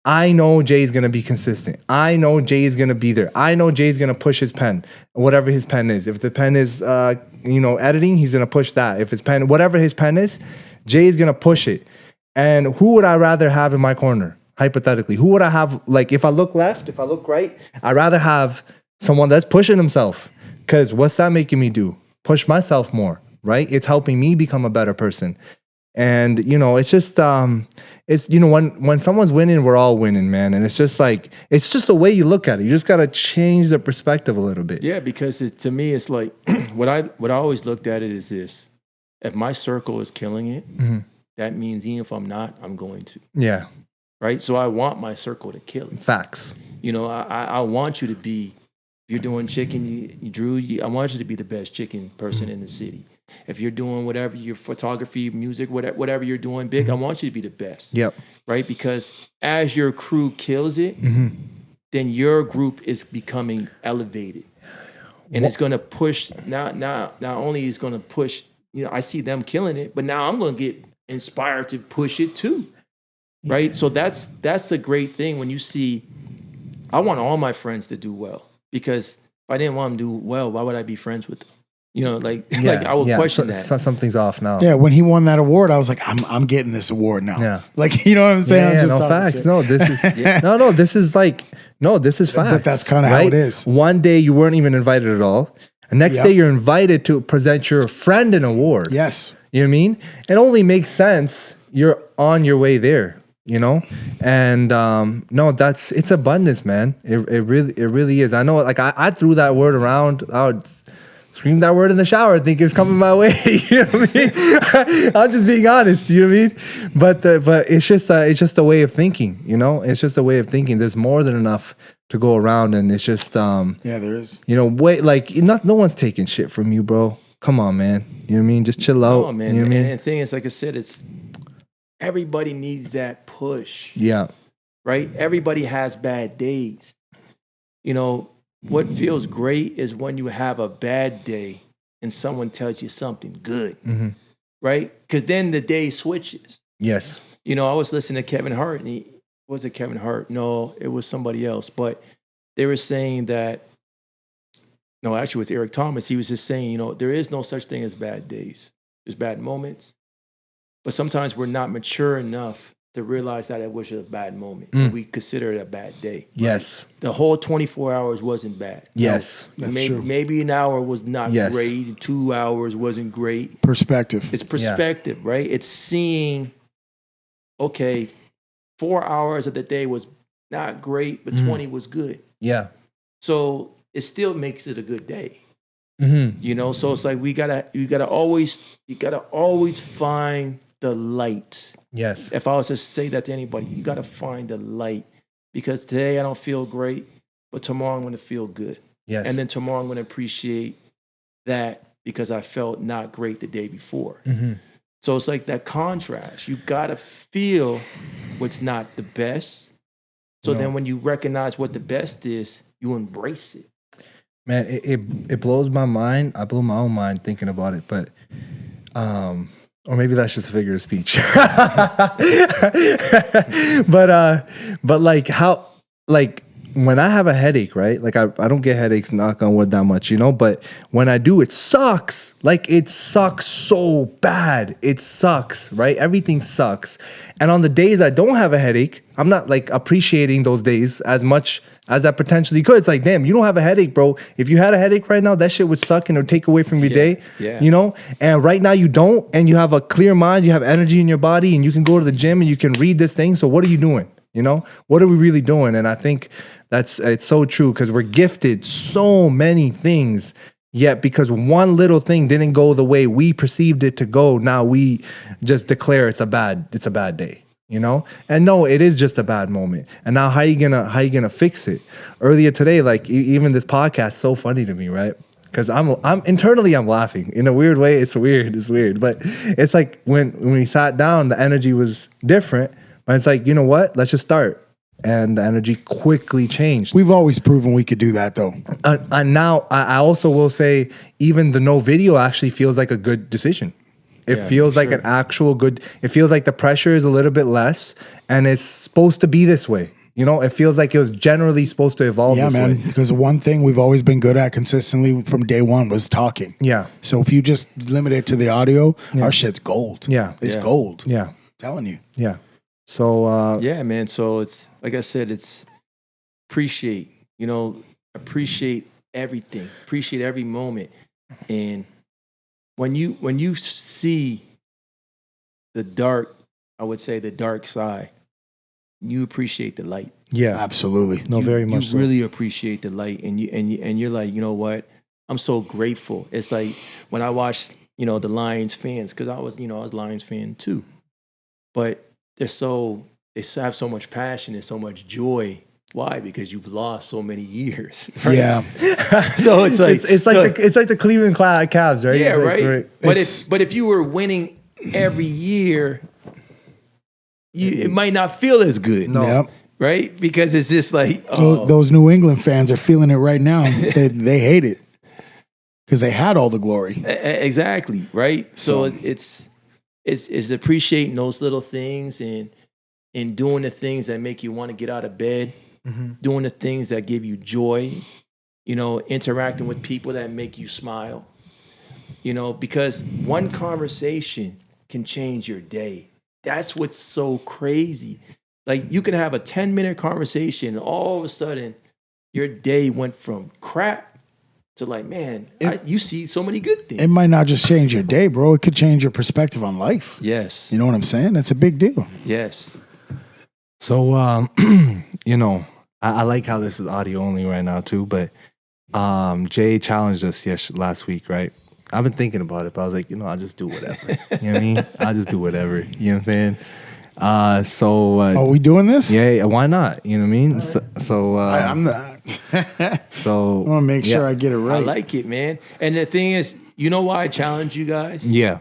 I know Jay's going to be consistent. I know Jay's going to be there. I know Jay's going to push his pen, whatever his pen is. If the pen is, editing, he's going to push that. If his pen, whatever his pen is, Jay's going to push it. And who would I rather have in my corner? Hypothetically, who would I have? Like, if I look left, if I look right, I'd rather have someone that's pushing himself. Because what's that making me do? Push myself more, right? It's helping me become a better person. And, it's just, when someone's winning, we're all winning, man. And it's just like, it's just the way you look at it. You just got to change the perspective a little bit. Yeah, because to me, it's like what I always looked at it is this: if my circle is killing it, Mhm. that means even if I'm not, I'm going to. Yeah. Right. So I want my circle to kill it. Facts. I want you to be. If you're doing chicken, Drew, I want you to be the best chicken person in the city. If you're doing whatever, your photography, music, whatever you're doing big, I want you to be the best. Yep. Right? Because as your crew kills it, Mm-hmm. then your group is becoming elevated. And it's going to push, not only is going to push, I see them killing it, but now I'm going to get inspired to push it too. Right? So that's the great thing when you see, I want all my friends to do well, because if I didn't want them to do well, why would I be friends with them? Like I would question that. So something's off now. Yeah, when he won that award, I was like, I'm getting this award now. Yeah. Like, you know what I'm saying? I'm Yeah, just no talking facts. shit. No, this is this is like this is facts. But that's kinda how it is. One day you weren't even invited at all. The next Yep. day you're invited to present your friend an award. Yes. You know what I mean? It only makes sense you're on your way there. you know. And no, it's abundance, man. It really is. I know, like I threw that word around. I would scream that word in the shower, think it's coming my way. You know what I mean? I'm just being honest. You know what I mean? But it's just a way of thinking. You know, it's just a way of thinking. There's more than enough to go around, and it's just Yeah, there is. you know, wait, like no one's taking shit from you, bro. Come on, man. You know what I mean? Just chill out. Oh man, You know what I mean? and the thing is, like I said, it's everybody needs that push, Yeah. right? Everybody has bad days. You know, what feels great is when you have a bad day and someone tells you something good, Hmm. right? Because then the day switches. Yes. You know, I was listening to Kevin Hart, and was it Kevin Hart? No, it was somebody else. But they were saying that, no, actually, it was Eric Thomas. He was just saying, you know, there is no such thing as bad days. There's bad moments, but sometimes we're not mature enough to realize that it was a bad moment. Mm. We consider it a bad day. Yes. The whole 24 hours wasn't bad. Yes. That's maybe, true. maybe an hour was not Yes. great, and 2 hours wasn't great. Perspective. It's perspective, right? It's seeing, okay, 4 hours of the day was not great, but 20 was good. Yeah. So it still makes it a good day. Mm-hmm. You know, so it's like you gotta always find the light. Yes. If I was to say that to anybody, you gotta find the light, because today I don't feel great, but tomorrow I'm gonna feel good, Yes. and then tomorrow I'm gonna appreciate that because I felt not great the day before. Mm-hmm. So it's like that contrast. You gotta feel what's not the best. So No. then when you recognize what the best is, you embrace it. Man, it blows my mind. I blow my own mind thinking about it, but or maybe that's just a figure of speech. but like how, like when I have a headache, right? Like I don't get headaches, knock on wood, that much, you know, but when I do, it sucks. Like it sucks so bad. It sucks, right? Everything sucks. And on the days I don't have a headache, I'm not like appreciating those days as much as I potentially could. It's like, damn, you don't have a headache, bro. If you had a headache right now, that shit would suck and it would take away from your day. Yeah. You know? And right now you don't, and you have a clear mind, you have energy in your body, and you can go to the gym and you can read this thing. So what are you doing? You know? What are we really doing? And I think it's so true, because we're gifted so many things, yet because one little thing didn't go the way we perceived it to go, now we just declare it's a bad day. You know, and no, it is just a bad moment. And now, how you gonna fix it? Earlier today, like even this podcast, so funny to me, right? Because I'm internally I'm laughing in a weird way. It's weird, but it's like when we sat down, the energy was different. But it's like, you know what? Let's just start, and the energy quickly changed. We've always proven we could do that, though. And now I also will say, even the no video actually feels like a good decision. It Yeah, feels for like sure. an actual good, it feels like the pressure is a little bit less, and it's supposed to be this way. You know, it feels like it was generally supposed to evolve Yeah, this man. way. Because one thing we've always been good at consistently from day one was talking. Yeah. So if you just limit it to the audio, our shit's gold. Yeah. It's Yeah. gold. Yeah. telling you. Yeah. So, Yeah, man. So it's like I said, it's appreciate everything, appreciate every moment. And when you see the dark, I would say the dark side, you appreciate the light. yeah. Absolutely. No, very much You so. really appreciate the light, and you're like, you know what? I'm so grateful. It's like when I watched, the Lions fans, because I was Lions fan too, but they have so much passion and so much joy. Why? Because you've lost so many years. Right? Yeah. So it's like it's like the Cleveland Cavs, right? yeah, It's like, right. But if you were winning every year, it might not feel as good. No. Yep. Right? Because it's just like Those New England fans are feeling it right now. They hate it because they had all the glory. Exactly, right? So So- it's appreciating those little things and doing the things that make you want to get out of bed, Mhm. doing the things that give you joy, interacting with people that make you smile. Because one conversation can change your day. That's what's so crazy. Like you can have a 10-minute conversation, and all of a sudden your day went from crap to like, man, you see so many good things. It might not just change your day, bro. It could change your perspective on life. Yes. You know what I'm saying? That's a big deal. Yes. So, you know, I like how this is audio only right now too, but Jay challenged us last week, right? I've been thinking about it, but I was like, you know, I'll just do whatever. You know what I mean? I'll just do whatever. You know what I'm saying? Are we doing this? Yeah, why not? You know what I mean? I'm not. I So want to make sure I get it right. I like it, man. And the thing is, you know why I challenge you guys? yeah,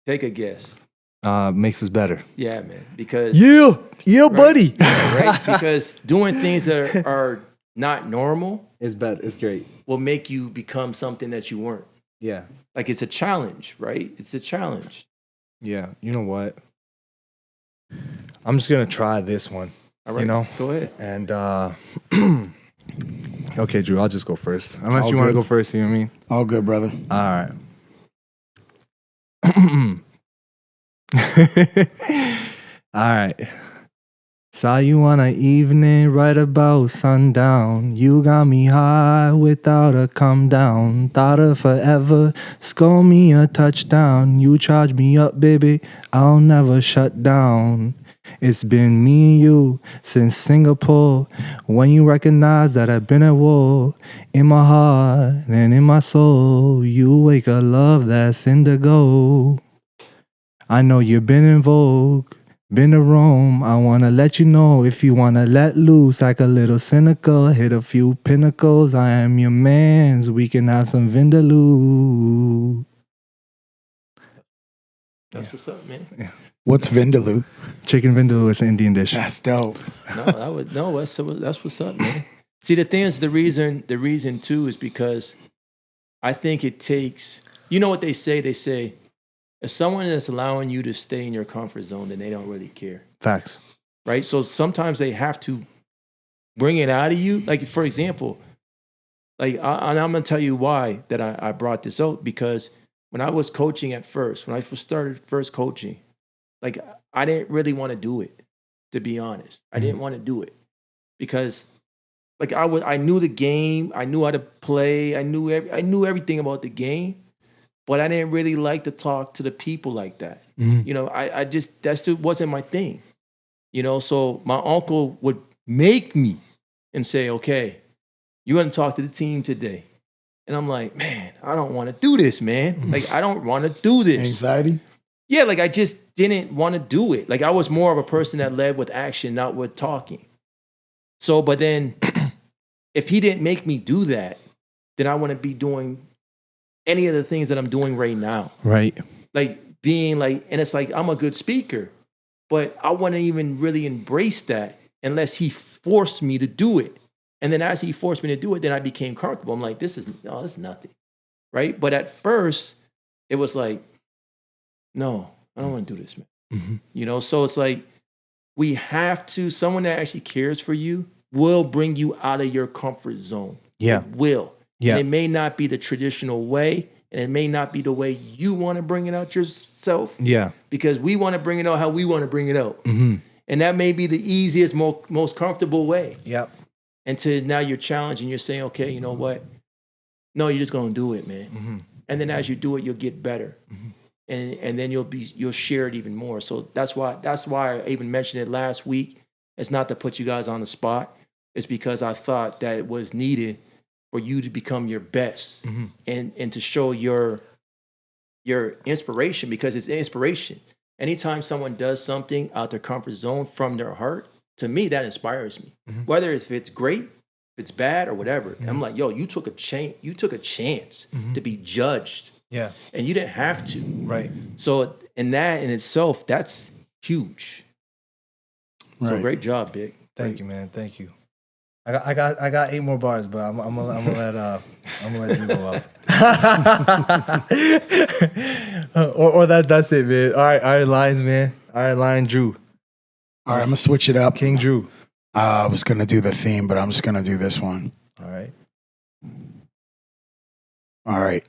Take a guess. makes us better. Yeah, man. Because Yeah, buddy. right? Because doing things that are not normal It's better. It's great. will make you become something that you weren't. Yeah, Like it's a challenge, right? It's a challenge. yeah. You know what? I'm just gonna try this one. All right. You know? Go ahead. And okay, Drew, I'll just go first. Unless All you want to good. go first, you know what I mean? All good, brother. All right. All right. Saw you on an evening right about sundown. You got me high without a come down. Thought of forever, score me a touchdown. You charge me up, baby, I'll never shut down. It's been me and you since Singapore. When you recognize that I've been at war, in my heart and in my soul, you wake a love that's indigo. I know you've been in vogue, been to Rome. I wanna let you know if you wanna let loose, like a little cynical, hit a few pinnacles. I am your man's. We can have some Vindaloo. That's what's up, man. What's Vindaloo? Chicken Vindaloo is an Indian dish. That's dope. That's what's up, man. See, the thing is, the reason too is because I think it takes. You know what they say? They say if someone is allowing you to stay in your comfort zone, then they don't really care, Facts. right? So sometimes they have to bring it out of you. Like for example, and I'm gonna tell you why that I brought this out because when I was coaching at first, when I started first coaching, like I didn't really want to do it, to be honest. I didn't want to do it because like I knew the game, I knew how to play, I knew everything about the game, but I didn't really like to talk to the people like that. Mhm. You know, I just that still wasn't my thing. You know, so my uncle would make me and say, "Okay, you're gonna talk to the team today." And I'm like, man, I don't want to do this, man. Like, I don't want to do this. Anxiety? Yeah, like I just didn't want to do it. Like I was more of a person that led with action, not with talking. So, but then if he didn't make me do that, then I wouldn't be doing any of the things that I'm doing right now. Right. Like being like, and it's like I'm a good speaker, but I wouldn't even really embrace that unless he forced me to do it. And then as he forced me to do it, then I became comfortable. I'm like, this is nothing. Right. But at first, it was like, no, I don't want to do this, man. Mm-hmm. You know, so it's like we have to, someone that actually cares for you will bring you out of your comfort zone. Yeah. It will. Yeah. And it may not be the traditional way, and it may not be the way you want to bring it out yourself. Yeah. Because we want to bring it out how we want to bring it out. Mm-hmm. And that may be the easiest, most comfortable way. Yep. Until now you're challenged and you're saying, okay, you know what? No, you're just going to do it, man. Mm-hmm. And then as you do it, you'll get better. Mm-hmm. And then you'll share it even more. So that's why I even mentioned it last week. It's not to put you guys on the spot. It's because I thought that it was needed for you to become your best Mm-hmm. and to show your inspiration, because it's inspiration. Anytime someone does something out their comfort zone from their heart, to me, that inspires me. Mhm. Whether if it's great, if it's bad, or whatever. Mhm. I'm like, yo, you took a chance Mhm. to be judged, Yeah. and you didn't have to. Right. So, in that in itself, that's huge. So, Right. great job, Big. Thank you, man. Thank you. I got 8 more bars, but I'm gonna let you go up. or that's it, man. All right, Lions, man. All right, Lion Drew, All right, I'm going to switch it up. King Drew. I was going to do the theme, but I'm just going to do this one. All right. All right.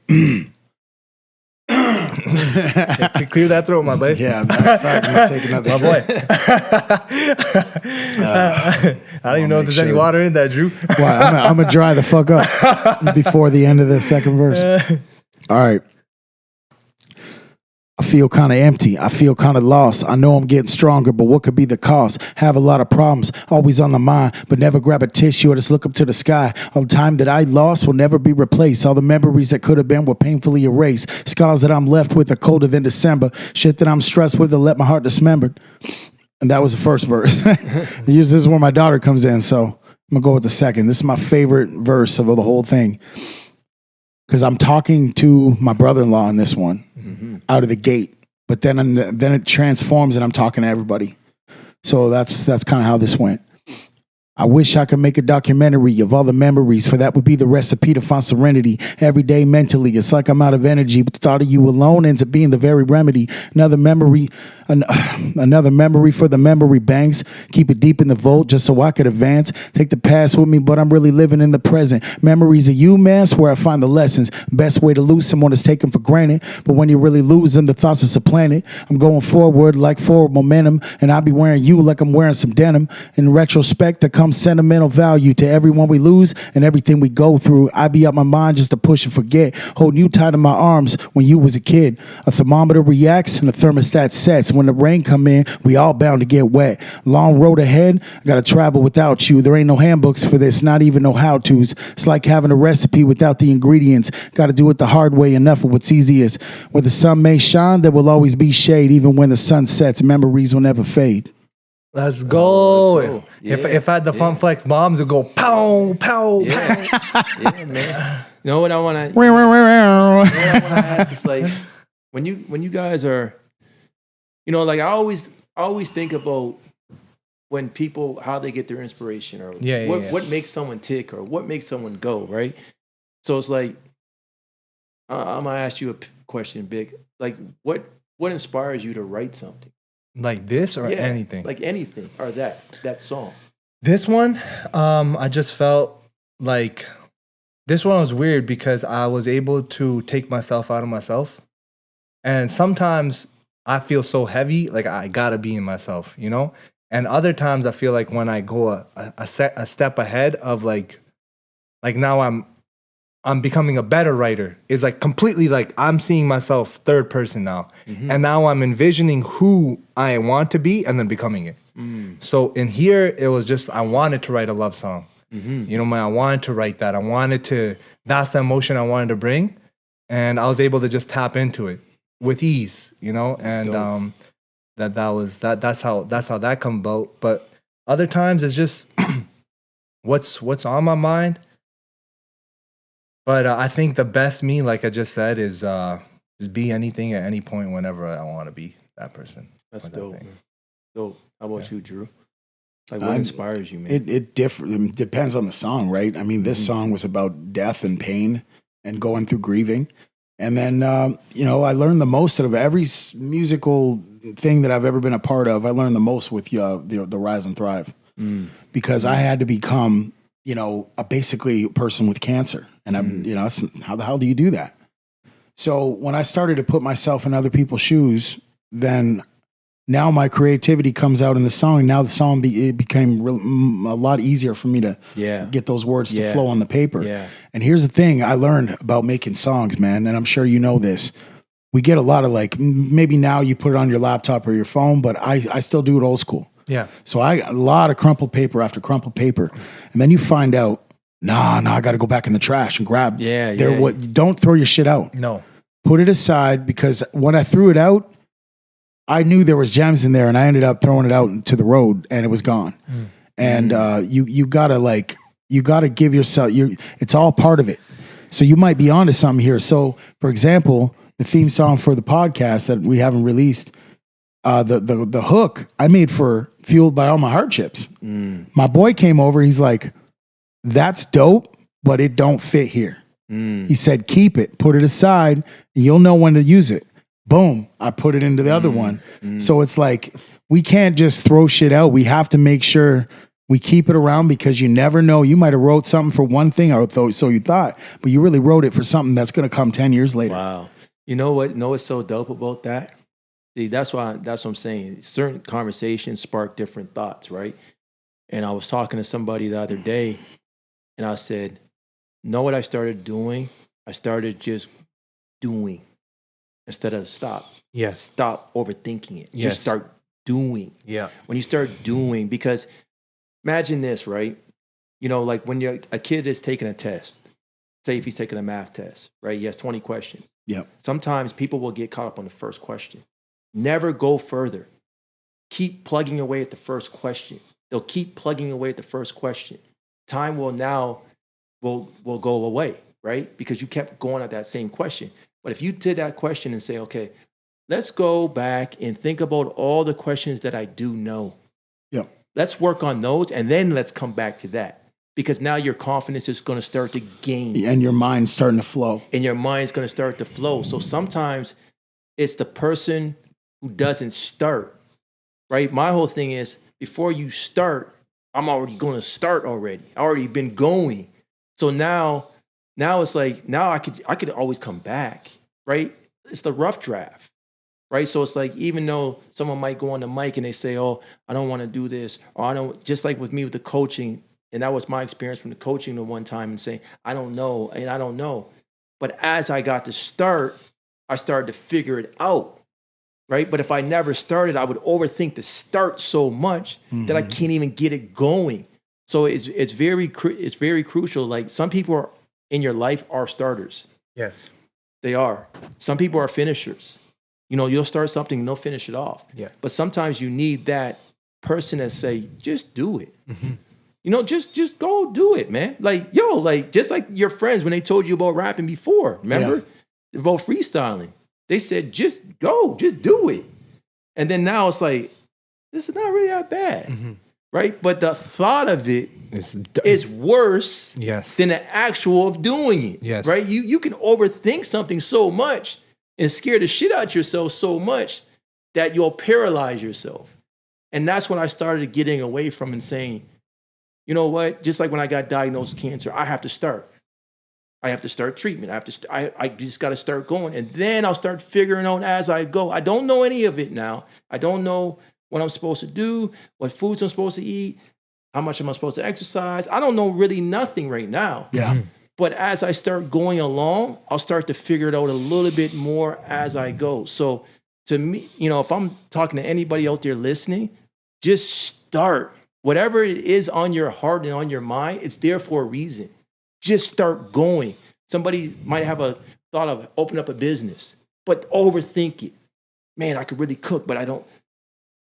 Clear that throat, my boy. Yeah, matter of fact, I'm going to take another My drink. boy. I don't even know if there's any sure. water in that, Drew. Well, I'm going to dry the fuck up before the end of the second verse. All right. A feel kind of empty. I feel kind of lost. I know I'm getting stronger, but what could be the cost? Have a lot of problems, always on the mind, but never grab a tissue or just look up to the sky. All the time that I lost will never be replaced. All the memories that could have been were painfully erased. Scars that I'm left with are colder than December. Shit that I'm stressed with will let my heart dismembered. And that was the first verse. This is where my daughter comes in, so I'm gonna go with the second. This is my favorite verse of the whole thing. Because I'm talking to my brother-in-law in this one, out of the gate. But then it transforms and I'm talking to everybody. So that's kind of how this went. I wish I could make a documentary of all the memories, for that would be the recipe to find serenity. Every day mentally, it's like I'm out of energy, but the thought of you alone ends up being the very remedy. Another memory for the memory banks. Keep it deep in the vault just so I could advance. Take the past with me, but I'm really living in the present. Memories of you, man, where I find the lessons. Best way to lose someone is taken for granted, but when you really lose them, the thoughts are supplanted. I'm going forward like forward momentum, and I'll be wearing you like I'm wearing some denim. In retrospect, there comes sentimental value to everyone we lose and everything we go through. I be out my mind just to push and forget. Holding you tight in my arms when you was a kid. A thermometer reacts and the thermostat sets. When the rain come in, we all bound to get wet. Long road ahead, I gotta travel without you. There ain't no handbooks for this, not even no how-tos. It's like having a recipe without the ingredients. Gotta do it the hard way, enough of what's easiest. Where the sun may shine, there will always be shade. Even when the sun sets, memories will never fade. Let's go. Let's go. If I had the Fun Flex bombs, it'd go pow, pow, Yeah, pow. yeah, man. You know what I want to ask is like when you guys are, like I always think about when people how they get their inspiration or what makes someone tick or what makes someone go, right? So it's like I'm gonna ask you a question, Big. Like what inspires you to write something? Like this or anything? Like anything or that song. This one, I just felt like this one was weird because I was able to take myself out of myself. And sometimes I feel so heavy, like I gotta be in myself, And other times I feel like when I go a step ahead of like now I'm becoming a better writer. It's like completely like I'm seeing myself third person now. Mm-hmm. And now I'm envisioning who I want to be and then becoming it. So in here, it was just I wanted to write a love song. I wanted to write that. That's the emotion I wanted to bring. And I was able to just tap into it with ease, and that's how that come about. But other times it's just what's on my mind. But I think the best me, like I just said, is be anything at any point whenever I want to be that person. That's dope. Dope. How about you, Drew? Like what inspires you, man? It depends on the song, right? I mean, this song was about death and pain and going through grieving. And then, I learned the most out of every musical thing that I've ever been a part of. I learned the most with the Rise and Thrive because I had to become, basically a person with cancer. And how the hell do you do that? So when I started to put myself in other people's shoes, then now my creativity comes out in the song. Now the song it became a lot easier for me to get those words to flow on the paper. Yeah. And here's the thing I learned about making songs, man, and I'm sure you know this. We get a lot of like, maybe now you put it on your laptop or your phone, but I still do it old school. Yeah. So a lot of crumpled paper after crumpled paper. And then you find out, nah, I got to go back in the trash and grab. Don't throw your shit out. No. Put it aside, because when I threw it out, I knew there was gems in there, and I ended up throwing it out into the road, and it was gone. And you gotta give yourself. It's all part of it. So you might be onto something here. So, for example, the theme song for the podcast that we haven't released, the hook I made for "Fueled by All My Hardships." My boy came over. He's like, "That's dope, but it don't fit here." He said, "Keep it, put it aside, and you'll know when to use it." Boom, I put it into the other one. So it's like, we can't just throw shit out. We have to make sure we keep it around, because you never know. You might have wrote something for one thing, or so you thought, but you really wrote it for something that's going to come 10 years later. Wow. You know what? What's so dope about that? See, that's what I'm saying. Certain conversations spark different thoughts, right? And I was talking to somebody the other day, and I said, know what I started doing? I started just doing. instead of stop. Yes. Stop overthinking it. Yes. Just start doing. Yeah. When you start doing, because imagine this, right? You know, like when a kid is taking a test, say if he's taking a math test, right? He has 20 questions. Yep. Sometimes people will get caught up on the first question. Never go further. Keep plugging away at the first question. They'll keep plugging away at the first question. Time will go away, right? Because you kept going at that same question. But if you did that question and say, okay, let's go back and think about all the questions that I do know. Yep. Let's work on those, and then let's come back to that. Because now your confidence is going to start to gain. And your mind's starting to flow. And your mind's going to start to flow. So sometimes it's the person who doesn't start, right? My whole thing is, before you start, I'm already going to start already. I already been going. So now it's like, now I could always come back, right? It's the rough draft, right? So it's like, even though someone might go on the mic and they say, oh, I don't want to do this, or I don't, just like with me with the coaching, and that was my experience from the coaching the one time, and saying, I don't know, and I don't know. But as I got to start, I started to figure it out, right? But if I never started, I would overthink the start so much that I can't even get it going. So it's very crucial. Like, some people in your life are starters. Yes. They are. Some people are finishers. You know, you'll start something and they'll finish it off. Yeah. But sometimes you need that person that say, just do it. Mm-hmm. You know, just go do it, man. Like, yo, like, just like your friends when they told you about rapping before, remember? About freestyling. They said, just go, just do it. And then now it's like, this is not really that bad, right? But the thought of it is worse Yes. than the actual of doing it, Yes. right? You can overthink something so much and scare the shit out yourself so much that you'll paralyze yourself. And that's when I started getting away from and saying, you know what? Just like when I got diagnosed with cancer, I have to start. I have to start treatment. I just got to start going. And then I'll start figuring out as I go. I don't know any of it now. I don't know what I'm supposed to do, what foods I'm supposed to eat, how much am I supposed to exercise. I don't know really nothing right now. Yeah. But as I start going along, I'll start to figure it out a little bit more as I go. So to me, you know, if I'm talking to anybody out there listening, just start. Whatever it is on your heart and on your mind, it's there for a reason. Just start going. Somebody might have a thought of open up a business, but overthink it. Man, I could really cook, but I don't.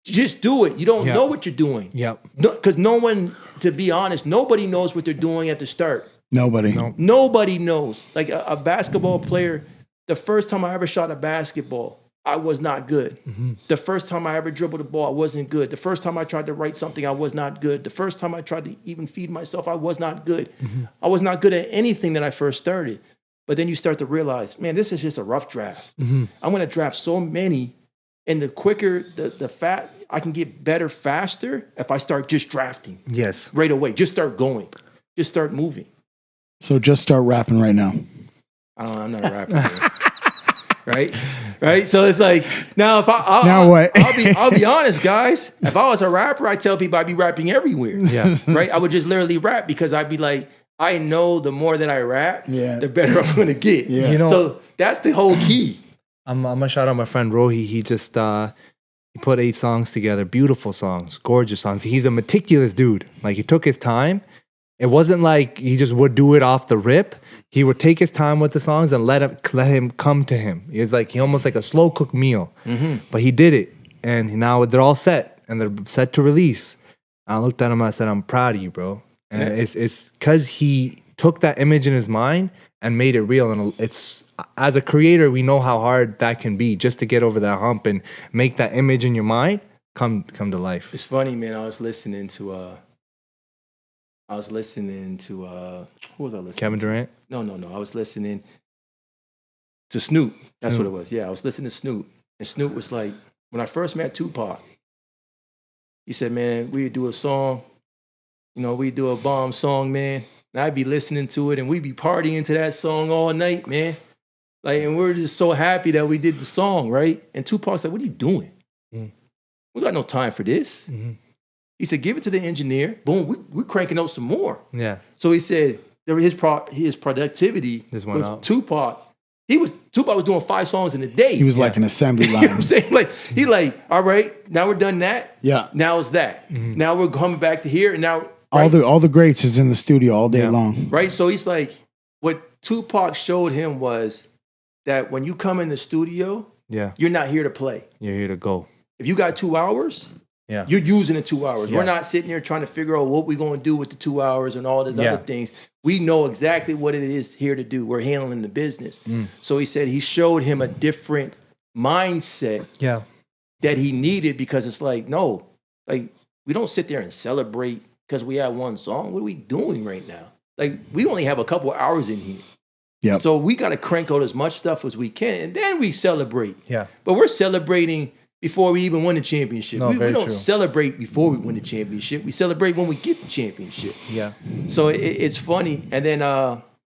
Just do it. You don't know what you're doing. Yep. Because no one, to be honest, nobody knows what they're doing at the start. Nobody. No. Nobody knows. Like a basketball player, the first time I ever shot a basketball, I was not good. The first time I ever dribbled the ball, I wasn't good. The first time I tried to write something, I was not good. The first time I tried to even feed myself, I was not good. I was not good at anything that I first started. But then you start to realize, man, this is just a rough draft. I'm going to draft so many, and the quicker, I can get better faster if I start just drafting Yes. right away. Just start going. Just start moving. So just start rapping right now. I'm not a rapper. Man. Right. So it's like, now if what? I'll be honest, guys. If I was a rapper, I tell people I'd be rapping everywhere. Yeah. Right. I would just literally rap because I'd be like, I know the more that I rap, the better I'm gonna get. Yeah. You know, So that's the whole key. I'm gonna shout out my friend Rohi. He just he put 8 songs together, beautiful songs, gorgeous songs. He's a meticulous dude. Like, he took his time. It wasn't like he just would do it off the rip. He would take his time with the songs and let him come to him. It's like almost like a slow cooked meal. But he did it, and now they're all set and they're set to release. I looked at him and I said, "I'm proud of you, bro." And it's because he took that image in his mind and made it real. And it's, as a creator, we know how hard that can be, just to get over that hump and make that image in your mind come to life. It's funny, man. I was listening to who was I listening Kevin to? Durant. No. I was listening to Snoop. That's Snoop. what it was. Yeah, I was listening to Snoop. And Snoop was like, when I first met Tupac, he said, man, we'd do a song, we'd do a bomb song, man. And I'd be listening to it and we'd be partying to that song all night, man. Like, and we're just so happy that we did the song, right? And Tupac's like, what are you doing? We got no time for this. He said, give it to the engineer. Boom, we're cranking out some more. Yeah. So he said, his productivity Just went with up. Tupac, Tupac was doing 5 songs in a day. He was like an assembly You know what line. I'm saying? Like, he like, all right, now we're done that. Yeah. Now it's that. Now we're coming back to here. And now, All the greats is in the studio all day long. right? So he's like, what Tupac showed him was that when you come in the studio, Yeah. you're not here to play. You're here to go. If you got 2 hours, Yeah. you're using the 2 hours. Yeah. We're not sitting here trying to figure out what we're going to do with the 2 hours and all these Yeah. other things. We know exactly what it is here to do. We're handling the business. Mm. So he said he showed him a different mindset Yeah. that he needed, because it's like, no, like we don't sit there and celebrate because we have one song. What are we doing right now? Like, we only have a couple hours in here. Yep. So we got to crank out as much stuff as we can, and then we celebrate. Yeah. But we're celebrating before we even win the championship. No, we very don't true. celebrate before we win the championship. We celebrate when we get the championship. Yeah. So it's funny. And then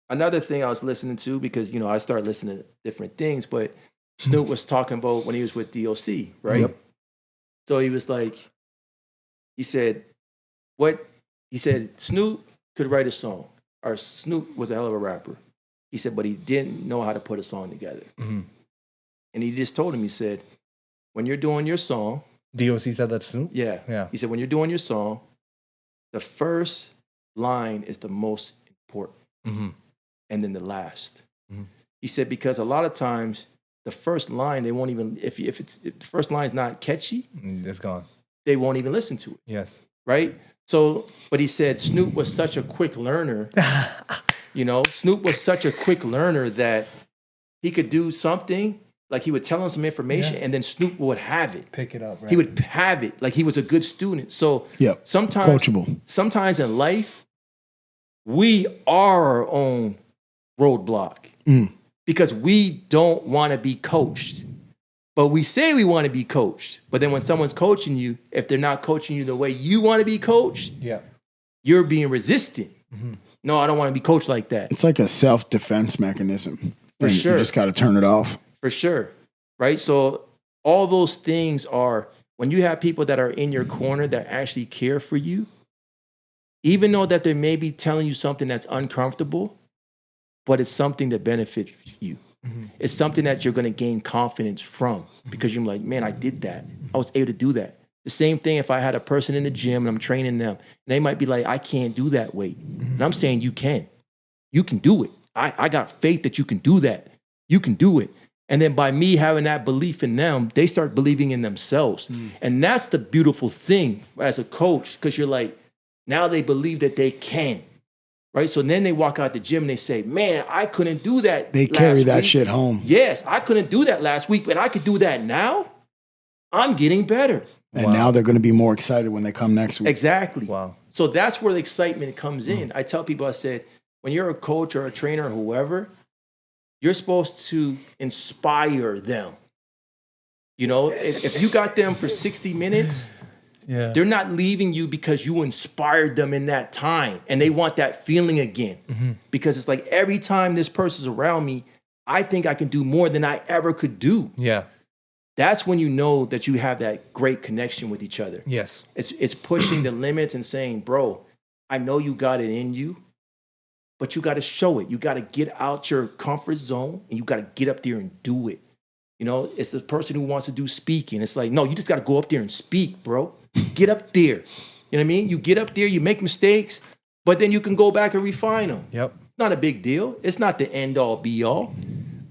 another thing I was listening to, because, you know, I started listening to different things, but Snoop was talking about when he was with DOC, right? Yep. So he was like, he said Snoop could write a song, or Snoop was a hell of a rapper. He said, but he didn't know how to put a song together. Mm-hmm. And he just told him, he said, when you're doing your song, DOC said that to Snoop? yeah. Yeah. He said, when you're doing your song, the first line is the most important, Mm-hmm. and then the last. Mhm. He said, because a lot of times the first line, they won't even, if the first line is not catchy, It's gone. they won't even listen to it, Yes. right? So, but he said Snoop was such a quick learner, you know, Snoop was such a quick learner that he could do something, like he would tell him some information, Yeah. and then Snoop would have it. Pick it up, right? He would have it, like he was a good student. So Yep. sometimes Coachable. in life, we are our own roadblock Mm. because we don't want to be coached. But we say we want to be coached. But then when someone's coaching you, if they're not coaching you the way you want to be coached, Yeah. you're being resistant. Mhm. No, I don't want to be coached like that. It's like a self-defense mechanism. For And sure. You just got to turn it off. For sure. Right? So all those things are, when you have people that are in your corner that actually care for you, even though that they may be telling you something that's uncomfortable, but it's something that benefits you. Mhm. It's something that you're going to gain confidence from, because you're like, man, I did that. I was able to do that. The same thing if I had a person in the gym and I'm training them, they might be like, I can't do that weight. And I'm saying you can. You can do it. I got faith that you can do that. You can do it. And then by me having that belief in them, they start believing in themselves. And that's the beautiful thing as a coach, because you're like, now they believe that they can. Right? So then they walk out the gym and they say, man, I couldn't do that. They carry last that week. shit home. Yes, I couldn't do that last week, but I could do that now. I'm getting better. And Wow. now they're going to be more excited when they come next week. Exactly. Wow. So that's where the excitement comes in. I tell people, I said, when you're a coach or a trainer or whoever, you're supposed to inspire them. You know, if you got them for 60 minutes, Yeah. they're not leaving you because you inspired them in that time and they want that feeling again. Mhm. Because it's like every time this person's around me, I think I can do more than I ever could do. Yeah. That's when you know that you have that great connection with each other. Yes. It's pushing the limits and saying, bro, I know you got it in you, but you got to show it. You got to get out your comfort zone and you got to get up there and do it. You know, it's the person who wants to do speaking. It's like, no, you just got to go up there and speak, bro. Get up there. You know what I mean? You get up there, you make mistakes, but then you can go back and refine them. Yep. It's not a big deal. It's not the end all be all,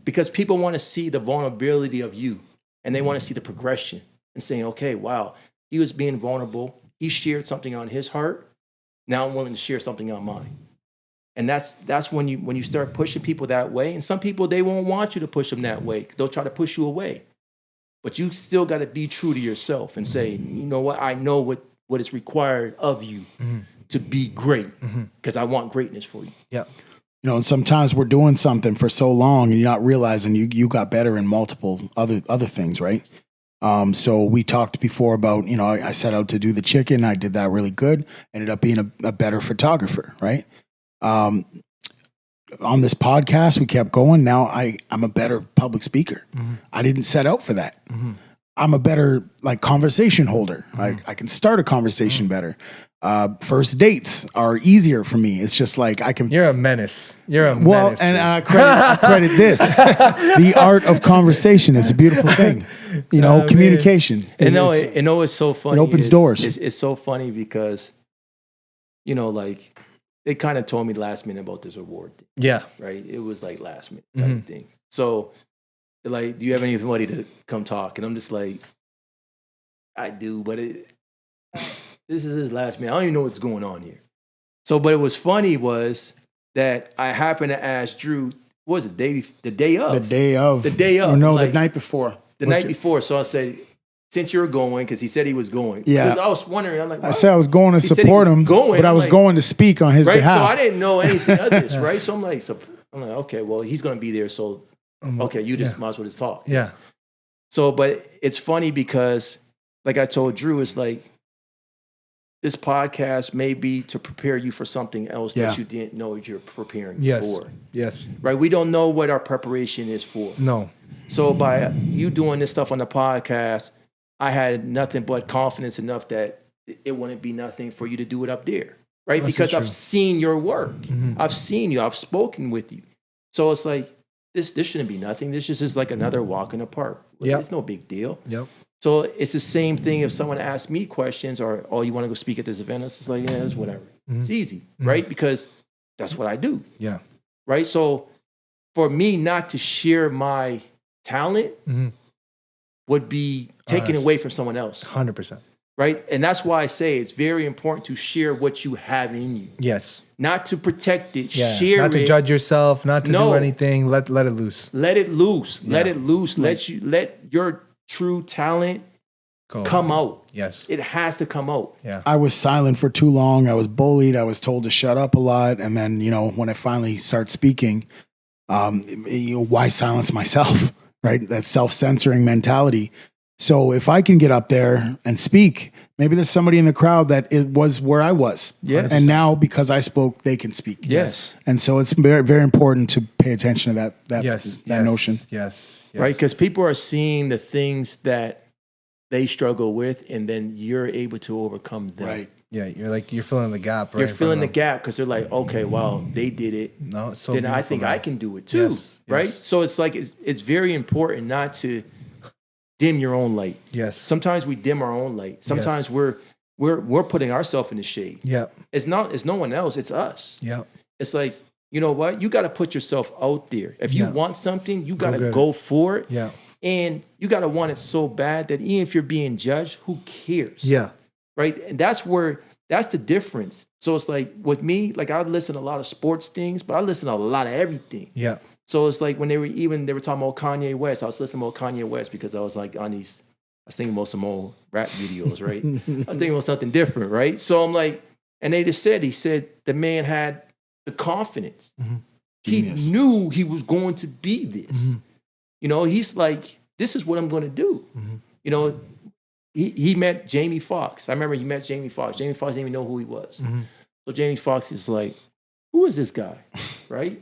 because people want to see the vulnerability of you and they want to see the progression and saying, okay, wow, he was being vulnerable. He shared something on his heart. Now I'm willing to share something on mine. And that's when you start pushing people that way. And some people, they won't want you to push them that way. They'll try to push you away. But you still got to be true to yourself and say, you know what? I know what is required of you to be great, because I want greatness for you. Yep. You know, and sometimes we're doing something for so long and you're not realizing you got better in multiple other things, right? So we talked before about, you know, I set out to do the chicken. I did that really good. Ended up being a better photographer, right? On this podcast, we kept going. Now I'm a better public speaker. I didn't set out for that. I'm a better like conversation holder. Like I can start a conversation better. First dates are easier for me. It's just like I can. You're a menace. You're a Well, menace. and dude. I credit this, the art of conversation. It's a beautiful thing, you know, Man. communication. And no, It's- it's so funny. opens is- doors. It's so funny because, you know, like they kind of told me last minute about this award thing, yeah. right? It was like last minute type of thing. So, they're like, do you have anybody to come talk? And I'm just like, I do, but this is his last minute. I don't even know what's going on here. So, but it was funny was that I happened to ask Drew, what was it, the day of? the day of. The day of, Or no, like- the night before. The night before. So I said, since you're going, because he said he was going. Yeah. Because I was wondering, I'm like, I why- said I was going to He said he support was him, going. but I I'm was like- going to speak on his right? behalf. So I didn't know anything of this, right? So I'm like, okay, well, he's going to be there. So, okay, you just might as well just talk. Yeah. So, but it's funny because, like I told Drew, it's like this podcast may be to prepare you for something else Yeah. that you didn't know you're preparing Yes. for. Yes. Right? We don't know what our preparation is for. No. So by you doing this stuff on the podcast, I had nothing but confidence enough that it wouldn't be nothing for you to do it up there. Right? That's Because true. I've seen your work. Mhm. I've seen you. I've spoken with you. So it's like, this shouldn't be nothing. This just is like another walk in the park. Yep. It's no big deal. Yep. So it's the same thing if someone asks me questions or, oh, you want to go speak at this event? It's just like, yeah, it's whatever. Mhm. It's easy, right? Because that's what I do, Yeah. right? So for me not to share my talent Mhm. would be taken away from someone else, 100%. right? And that's why I say it's very important to share what you have in you, Yes. not to protect it, Yeah. share Not to it. judge yourself, not to No. do anything. Let it loose. Let it loose. Let Yeah. it loose. Let your true talent Go. come out. Yes. It has to come out. Yeah. I was silent for too long. I was bullied. I was told to shut up a lot. And then, you know, when I finally start speaking, you know, why silence myself, right? That self-censoring mentality. So if I can get up there and speak, maybe there's somebody in the crowd that it was where I was. Yes. And now because I spoke, they can speak. Yes. And so it's very, very important to pay attention to that Yes. notion. Yes. Yes. Right? Because people are seeing the things that they struggle with, and then you're able to overcome them. Right. Yeah. You're filling the gap. Right You're in front filling of the them. gap because they're like, okay, well, they did it. No, it's so Then I beautiful, think man. I can do it too. Yes, Right? yes. So it's like it's very important not to dim your own light. Yes. Sometimes we dim our own light. Sometimes we're putting ourselves in the shade. Yep. It's no one else, it's us. Yep. It's like, you know what? You got to put yourself out there. If you Yeah. want something, you got to get it. go for it. Yeah. And you got to want it so bad that even if you're being judged, who cares? Yeah. Right. And that's the difference. So it's like with me, like I listen to a lot of sports things, but I listen to a lot of everything. Yeah. So it's like when they were talking about Kanye West, I was listening about Kanye West because I was like I was thinking about some old rap videos, right? I was thinking about something different, right? So I'm like, and he said the man had the confidence. Mhm. He Genius. knew he was going to be this. Mhm. You know, he's like, this is what I'm going to do. Mhm. You know, he met Jamie Foxx. I remember he met Jamie Foxx. Jamie Foxx didn't even know who he was. Mhm. So Jamie Foxx is like, who is this guy? Right?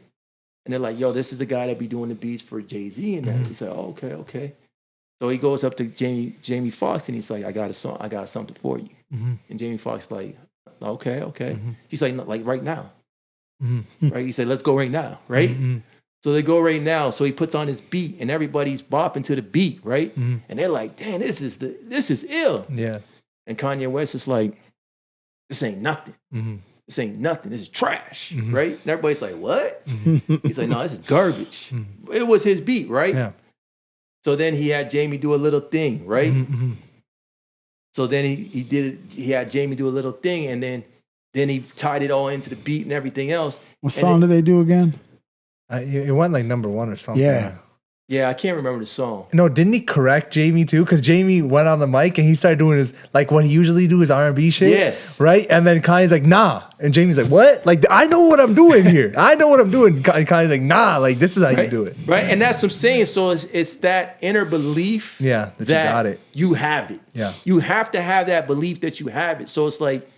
And they're like, yo, this is the guy that be doing the beats for Jay-Z. And Mhm. he's like, oh, okay. So he goes up to Jamie Foxx and he's like, I got a song, I got something for you. Mhm. And Jamie Foxx like, okay. Mhm. He's like right now. Mhm. Right? He said, let's go right now, right? Mhm. So they go right now. So he puts on his beat and everybody's bopping to the beat, right? Mhm. And they're like, damn, this is ill. Yeah. And Kanye West is like, this ain't nothing. Mhm. This ain't nothing. This is trash, Mhm. right? And everybody's like, what? Mhm. He's like, no, this is garbage. Mhm. It was his beat, right? Yeah. So then he had Jamie do a little thing, right? Mhm. So then he did it. He had Jamie do a little thing, and then he tied it all into the beat and everything else. What song did they do again? It went like number one or something. Yeah. Yeah, I can't remember the song. No, didn't he correct Jamie too? Because Jamie went on the mic and he started doing his like what he usually do his R&B shit. Yes. Right. And then Kanye's like, nah. And Jamie's like, what? Like I know what I'm doing here. I know what I'm doing. And Kanye's like, nah. Like this is how you Right? do it. Right? And that's what I'm saying. So it's that inner belief Yeah. That you got it. you have it. Yeah. You have to have that belief that you have it. So it's like,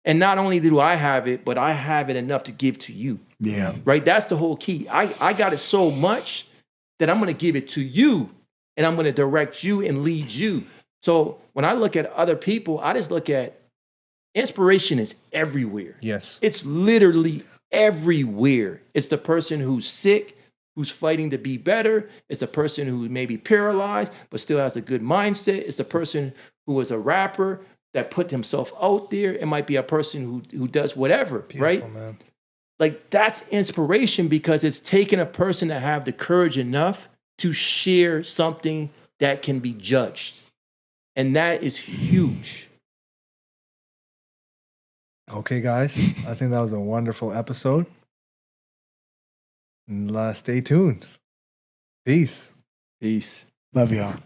and not only do I have it, but I have it enough to give to you. Yeah. Right? That's the whole key. I got it so much that I'm going to give it to you. and I'm going to direct you and lead you. So when I look at other people, I just look at inspiration is everywhere. Yes. It's literally everywhere. It's the person who's sick, who's fighting to be better. It's the person who may be paralyzed, but still has a good mindset. It's the person who is a rapper that put himself out there. It might be a person who does whatever, right? Man. Like that's inspiration because it's taking a person to have the courage enough to share something that can be judged. And that is huge. Okay, guys. I think that was a wonderful episode. And stay tuned. Peace. Peace. Love y'all.